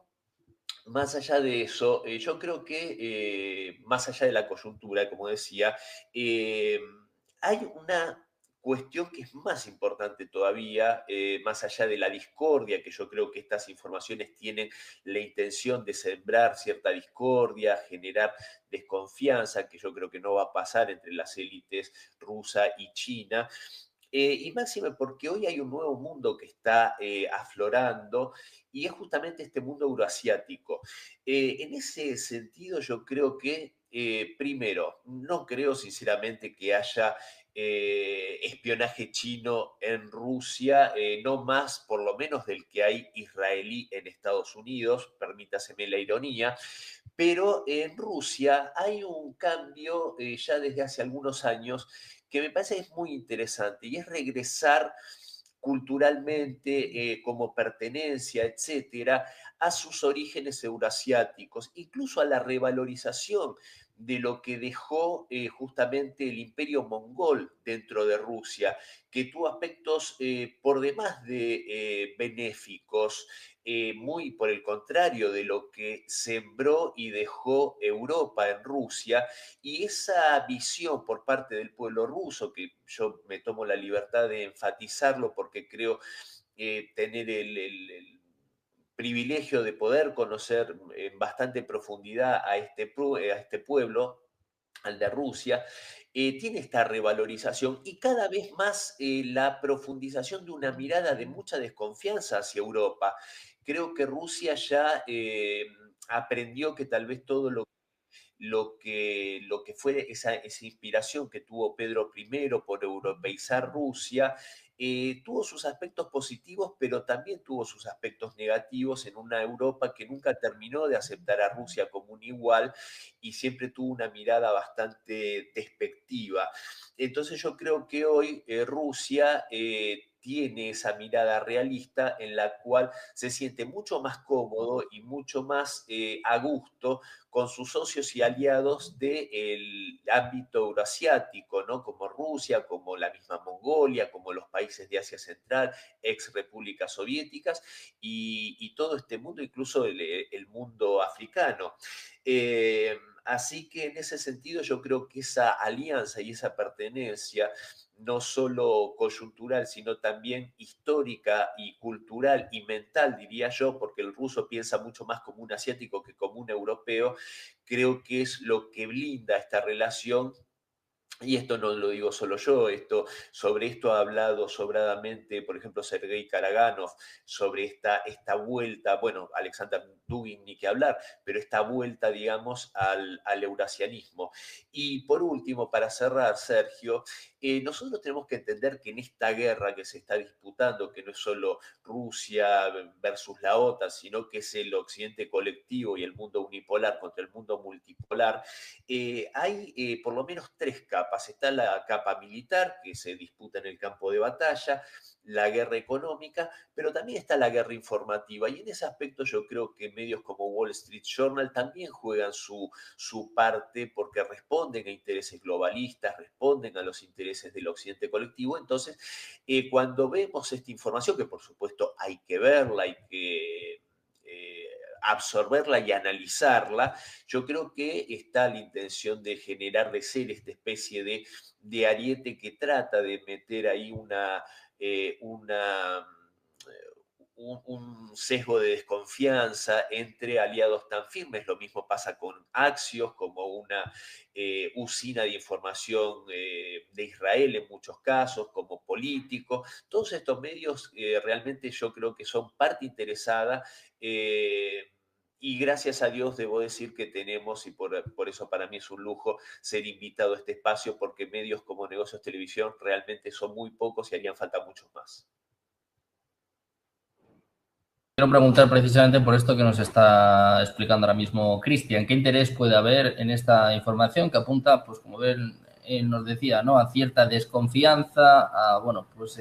más allá de eso, yo creo que más allá de la coyuntura, como decía, eh, hay una cuestión que es más importante todavía, más allá de la discordia, que yo creo que estas informaciones tienen la intención de sembrar cierta discordia, generar desconfianza, que yo creo que no va a pasar entre las élites rusa y china. Y máxime porque hoy hay un nuevo mundo que está aflorando y es justamente este mundo euroasiático. En ese sentido, yo creo que, primero, no creo sinceramente que haya espionaje chino en Rusia, no más por lo menos del que hay israelí en Estados Unidos, permítaseme la ironía, pero en Rusia hay un cambio ya desde hace algunos años que me parece que es muy interesante y es regresar culturalmente, como pertenencia, etcétera, a sus orígenes eurasiáticos, incluso a la revalorización de lo que dejó justamente el imperio mongol dentro de Rusia, que tuvo aspectos por demás de benéficos muy por el contrario de lo que sembró y dejó Europa en Rusia, y esa visión por parte del pueblo ruso, que yo me tomo la libertad de enfatizarlo porque creo tener el privilegio de poder conocer en bastante profundidad a este pueblo, al de Rusia, tiene esta revalorización y cada vez más la profundización de una mirada de mucha desconfianza hacia Europa. Creo que Rusia ya aprendió que tal vez todo lo que fue esa inspiración que tuvo Pedro I por europeizar Rusia, tuvo sus aspectos positivos, pero también tuvo sus aspectos negativos en una Europa que nunca terminó de aceptar a Rusia como un igual y siempre tuvo una mirada bastante despectiva. Entonces yo creo que hoy Rusia tiene esa mirada realista en la cual se siente mucho más cómodo y mucho más a gusto con sus socios y aliados del ámbito euroasiático, ¿no? Como Rusia, como la misma Mongolia, como los países de Asia Central, ex repúblicas soviéticas y todo este mundo, incluso el mundo africano. Así que en ese sentido yo creo que esa alianza y esa pertenencia, no solo coyuntural, sino también histórica y cultural y mental, diría yo, porque el ruso piensa mucho más como un asiático que como un europeo, creo que es lo que blinda esta relación. Y esto no lo digo solo yo, sobre esto ha hablado sobradamente, por ejemplo, Sergei Karaganov, sobre esta vuelta, bueno, Alexander Dugin ni que hablar, pero esta vuelta, digamos, al eurasianismo. Y por último, para cerrar, Sergio, nosotros tenemos que entender que en esta guerra que se está disputando, que no es solo Rusia versus la OTAN, sino que es el occidente colectivo y el mundo unipolar contra el mundo multipolar, hay por lo menos tres capas. Está la capa militar, que se disputa en el campo de batalla, la guerra económica, pero también está la guerra informativa. Y en ese aspecto yo creo que medios como Wall Street Journal también juegan su parte porque responden a intereses globalistas, responden a los intereses del occidente colectivo. Entonces, cuando vemos esta información, que por supuesto hay que verla, hay que absorberla y analizarla, yo creo que está la intención de generar, de ser esta especie de ariete que trata de meter ahí un sesgo de desconfianza entre aliados tan firmes. Lo mismo pasa con Axios, como una usina de información de Israel en muchos casos, como Político. Todos estos medios realmente yo creo que son parte interesada y gracias a Dios debo decir que tenemos, y por eso para mí es un lujo ser invitado a este espacio, porque medios como Negocios Televisión realmente son muy pocos y harían falta muchos más. Quiero preguntar precisamente por esto que nos está explicando ahora mismo Cristian. ¿Qué interés puede haber en esta información que apunta, pues como él nos decía, ¿no?, a cierta desconfianza, a, bueno, pues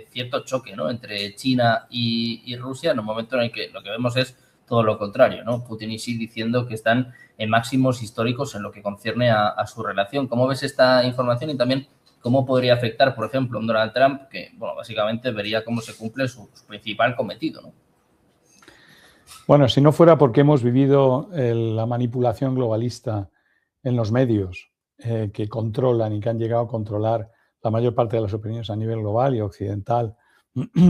cierto choque, ¿no?, entre China y Rusia, en un momento en el que lo que vemos es todo lo contrario, ¿no? Putin y Xi diciendo que están en máximos históricos en lo que concierne a su relación. ¿Cómo ves esta información y también cómo podría afectar, por ejemplo, a un Donald Trump que, bueno, básicamente vería cómo se cumple su principal cometido, ¿no? Bueno, si no fuera porque hemos vivido la manipulación globalista en los medios que controlan y que han llegado a controlar la mayor parte de las opiniones a nivel global y occidental,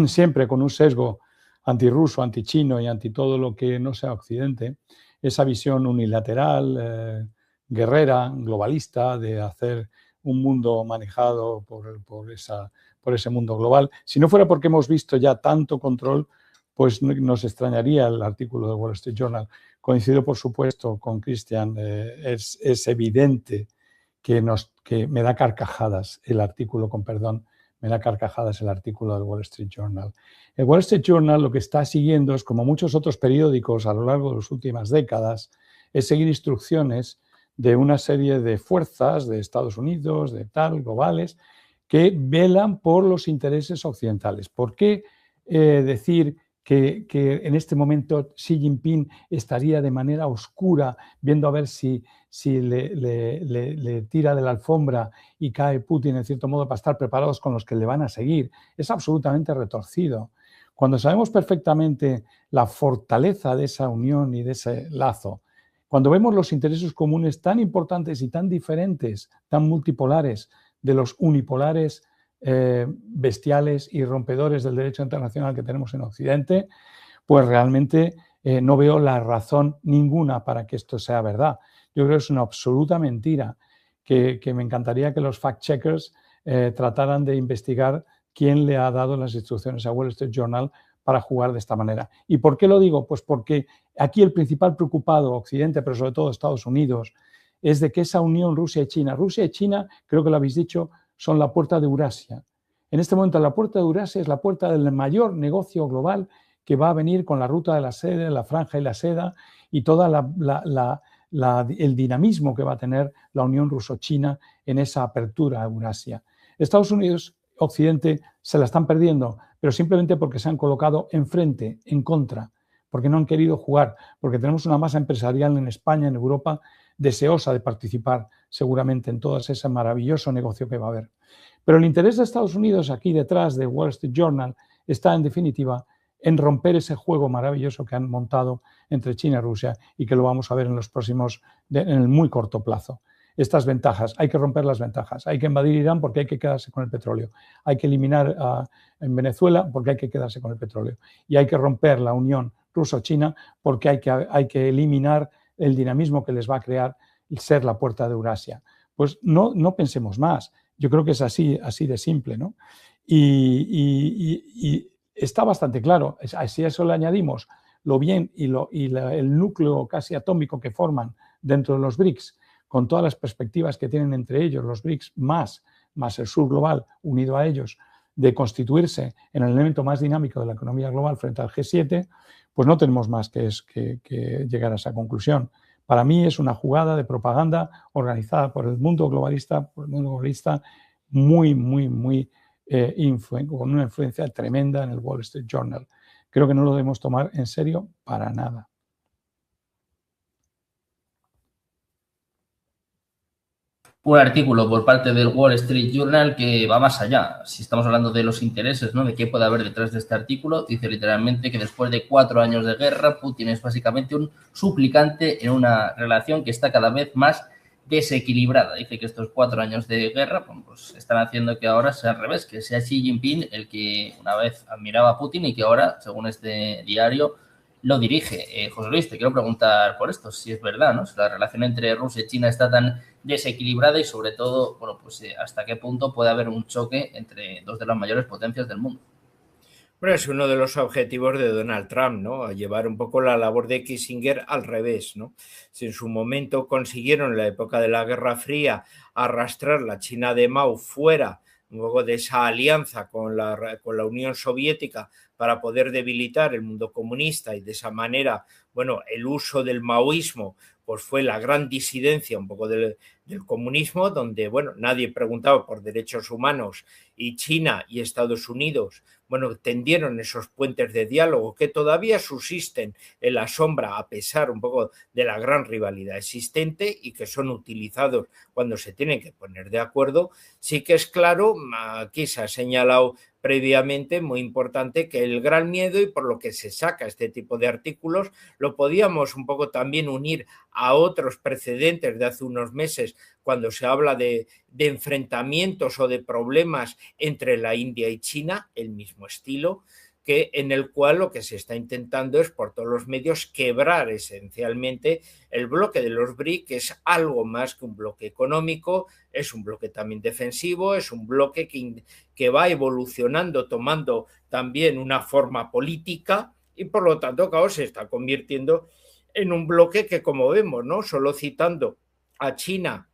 siempre con un sesgo antirruso, antichino y anti todo lo que no sea occidente, esa visión unilateral, guerrera, globalista, de hacer un mundo manejado por ese mundo global. Si no fuera porque hemos visto ya tanto control, pues nos extrañaría el artículo de Wall Street Journal. Coincido, por supuesto, con Cristian. Es evidente que me da carcajadas el artículo, con perdón, me da carcajadas el artículo del Wall Street Journal. El Wall Street Journal lo que está siguiendo es, como muchos otros periódicos a lo largo de las últimas décadas, es seguir instrucciones de una serie de fuerzas de Estados Unidos, de globales, que velan por los intereses occidentales. ¿Por qué decir que en este momento Xi Jinping estaría de manera oscura viendo a ver si le tira de la alfombra y cae Putin en cierto modo para estar preparados con los que le van a seguir? Es absolutamente retorcido. cuando sabemos perfectamente la fortaleza de esa unión y de ese lazo, cuando vemos los intereses comunes tan importantes y tan diferentes, tan multipolares de los unipolares bestiales y rompedores del derecho internacional que tenemos en Occidente, pues realmente no veo la razón ninguna para que esto sea verdad. Yo creo que es una absoluta mentira, que me encantaría que los fact-checkers trataran de investigar quién le ha dado las instrucciones a Wall Street Journal para jugar de esta manera. ¿Y por qué lo digo? Pues porque aquí el principal preocupado, Occidente, pero sobre todo Estados Unidos, es de que esa unión Rusia y China, creo que lo habéis dicho, son la puerta de Eurasia. En este momento la puerta de Eurasia es la puerta del mayor negocio global que va a venir con la ruta de la seda, la franja y la seda y todo el dinamismo que va a tener la unión ruso-china en esa apertura a Eurasia. Estados Unidos, Occidente, se la están perdiendo, pero simplemente porque se han colocado enfrente, en contra, porque no han querido jugar, porque tenemos una masa empresarial en España, en Europa, deseosa de participar seguramente en todo ese maravilloso negocio que va a haber. Pero el interés de Estados Unidos aquí detrás de Wall Street Journal está en definitiva en romper ese juego maravilloso que han montado entre China y Rusia y que lo vamos a ver en los próximos, en el muy corto plazo. Estas ventajas, hay que romper las ventajas, hay que invadir Irán porque hay que quedarse con el petróleo, hay que eliminar en Venezuela porque hay que quedarse con el petróleo y hay que romper la unión ruso-china porque hay que eliminar el dinamismo que les va a crear ser la puerta de Eurasia. Pues no pensemos más, yo creo que es así de simple, ¿no? Y está bastante claro, si a eso le añadimos lo bien y el núcleo casi atómico que forman dentro de los BRICS, con todas las perspectivas que tienen entre ellos, los BRICS más el sur global unido a ellos, de constituirse en el elemento más dinámico de la economía global frente al G7, pues no tenemos más que llegar a esa conclusión. Para mí es una jugada de propaganda organizada por el mundo globalista, muy con una influencia tremenda en el Wall Street Journal. Creo que no lo debemos tomar en serio para nada. Un artículo por parte del Wall Street Journal que va más allá. Si estamos hablando de los intereses, ¿no? De qué puede haber detrás de este artículo, dice literalmente que después de 4 años de guerra, Putin es básicamente un suplicante en una relación que está cada vez más desequilibrada. Dice que estos 4 años de guerra pues están haciendo que ahora sea al revés, que sea Xi Jinping el que una vez admiraba a Putin y que ahora, según este diario, lo dirige. José Luis, te quiero preguntar por esto, si es verdad, ¿no? Si la relación entre Rusia y China está tan desequilibrada y sobre todo, bueno, pues hasta qué punto puede haber un choque entre dos de las mayores potencias del mundo. Bueno, es uno de los objetivos de Donald Trump, ¿no? A llevar un poco la labor de Kissinger al revés, ¿no? Si en su momento consiguieron en la época de la Guerra Fría arrastrar la China de Mao fuera un poco de esa alianza con la Unión Soviética para poder debilitar el mundo comunista y de esa manera, bueno, el uso del maoísmo pues fue la gran disidencia un poco del comunismo, donde, bueno, nadie preguntaba por derechos humanos y China y Estados Unidos, bueno, tendieron esos puentes de diálogo que todavía subsisten en la sombra a pesar un poco de la gran rivalidad existente y que son utilizados cuando se tienen que poner de acuerdo. Sí que es claro, aquí se ha señalado previamente, muy importante, que el gran miedo y por lo que se saca este tipo de artículos lo podíamos un poco también unir a otros precedentes de hace unos meses cuando se habla de enfrentamientos o de problemas entre la India y China, el mismo estilo, en el cual lo que se está intentando es por todos los medios quebrar esencialmente el bloque de los BRIC, que es algo más que un bloque económico, es un bloque también defensivo, es un bloque que va evolucionando, tomando también una forma política y por lo tanto, claro, se está convirtiendo en un bloque que, como vemos, ¿no? Solo citando a China,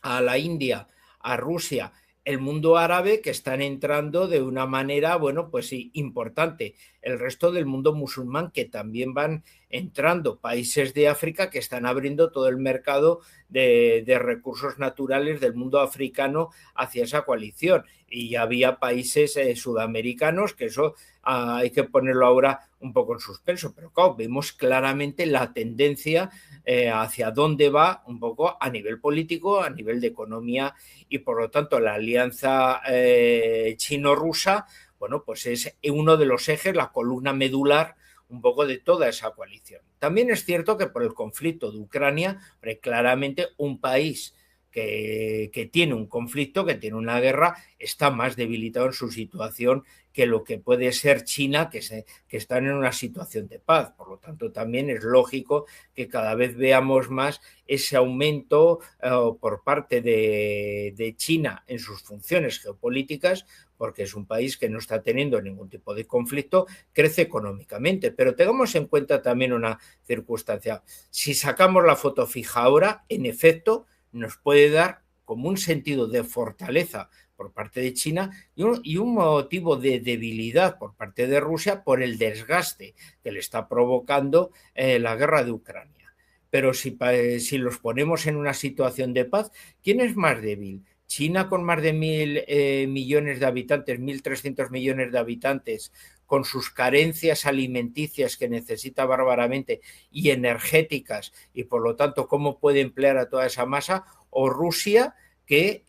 a la India, a Rusia, el mundo árabe, que están entrando de una manera, bueno, pues sí, importante. El resto del mundo musulmán, que también van entrando. Países de África que están abriendo todo el mercado de recursos naturales del mundo africano hacia esa coalición. Y había países sudamericanos, que eso hay que ponerlo ahora un poco en suspenso. Pero claro, vemos claramente la tendencia hacia dónde va un poco a nivel político, a nivel de economía y por lo tanto la alianza chino-rusa bueno, pues es uno de los ejes, la columna medular un poco de toda esa coalición. También es cierto que por el conflicto de Ucrania, claramente un país que tiene un conflicto, que tiene una guerra, está más debilitado en su situación que lo que puede ser China, que están en una situación de paz. Por lo tanto, también es lógico que cada vez veamos más ese aumento por parte de China en sus funciones geopolíticas, porque es un país que no está teniendo ningún tipo de conflicto, crece económicamente. Pero tengamos en cuenta también una circunstancia. Si sacamos la foto fija ahora, en efecto, nos puede dar como un sentido de fortaleza por parte de China y un motivo de debilidad por parte de Rusia por el desgaste que le está provocando la guerra de Ucrania. Pero si los ponemos en una situación de paz, ¿quién es más débil? China, con más de 1.000 millones de habitantes, 1.300 millones de habitantes, con sus carencias alimenticias que necesita bárbaramente y energéticas, y por lo tanto cómo puede emplear a toda esa masa, o Rusia, que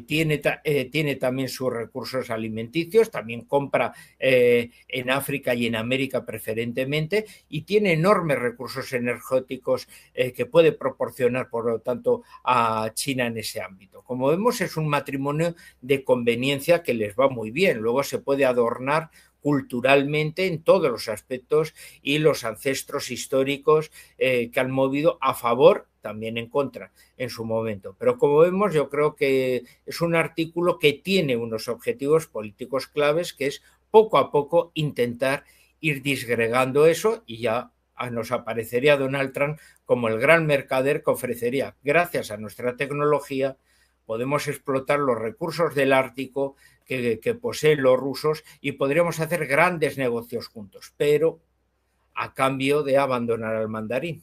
tiene también sus recursos alimenticios, también compra en África y en América preferentemente, y tiene enormes recursos energéticos que puede proporcionar, por lo tanto, a China en ese ámbito. Como vemos, es un matrimonio de conveniencia que les va muy bien. Luego se puede adornar culturalmente en todos los aspectos y los ancestros históricos que han movido a favor, también en contra en su momento. Pero como vemos, yo creo que es un artículo que tiene unos objetivos políticos claves, que es poco a poco intentar ir disgregando eso, y ya nos aparecería Donald Trump como el gran mercader que ofrecería, gracias a nuestra tecnología, podemos explotar los recursos del Ártico que poseen los rusos y podríamos hacer grandes negocios juntos, pero a cambio de abandonar al mandarín.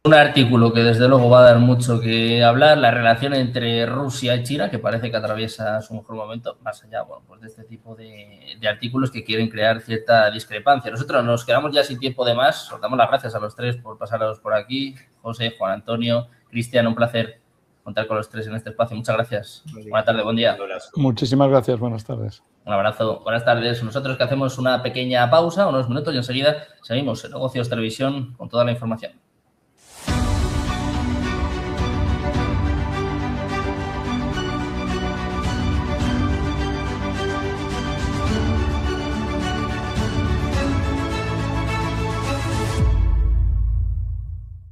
Un artículo que desde luego va a dar mucho que hablar, la relación entre Rusia y China, que parece que atraviesa su mejor momento, más allá, bueno, pues de este tipo de artículos que quieren crear cierta discrepancia. Nosotros nos quedamos ya sin tiempo de más, os damos las gracias a los tres por pasaros por aquí, José, Juan Antonio, Cristian, un placer contar con los tres en este espacio. Muchas gracias. Buenas tardes, buen día. Muchísimas gracias, buenas tardes. Un abrazo, buenas tardes. Nosotros que hacemos una pequeña pausa, unos minutos, y enseguida seguimos en Negocios Televisión con toda la información.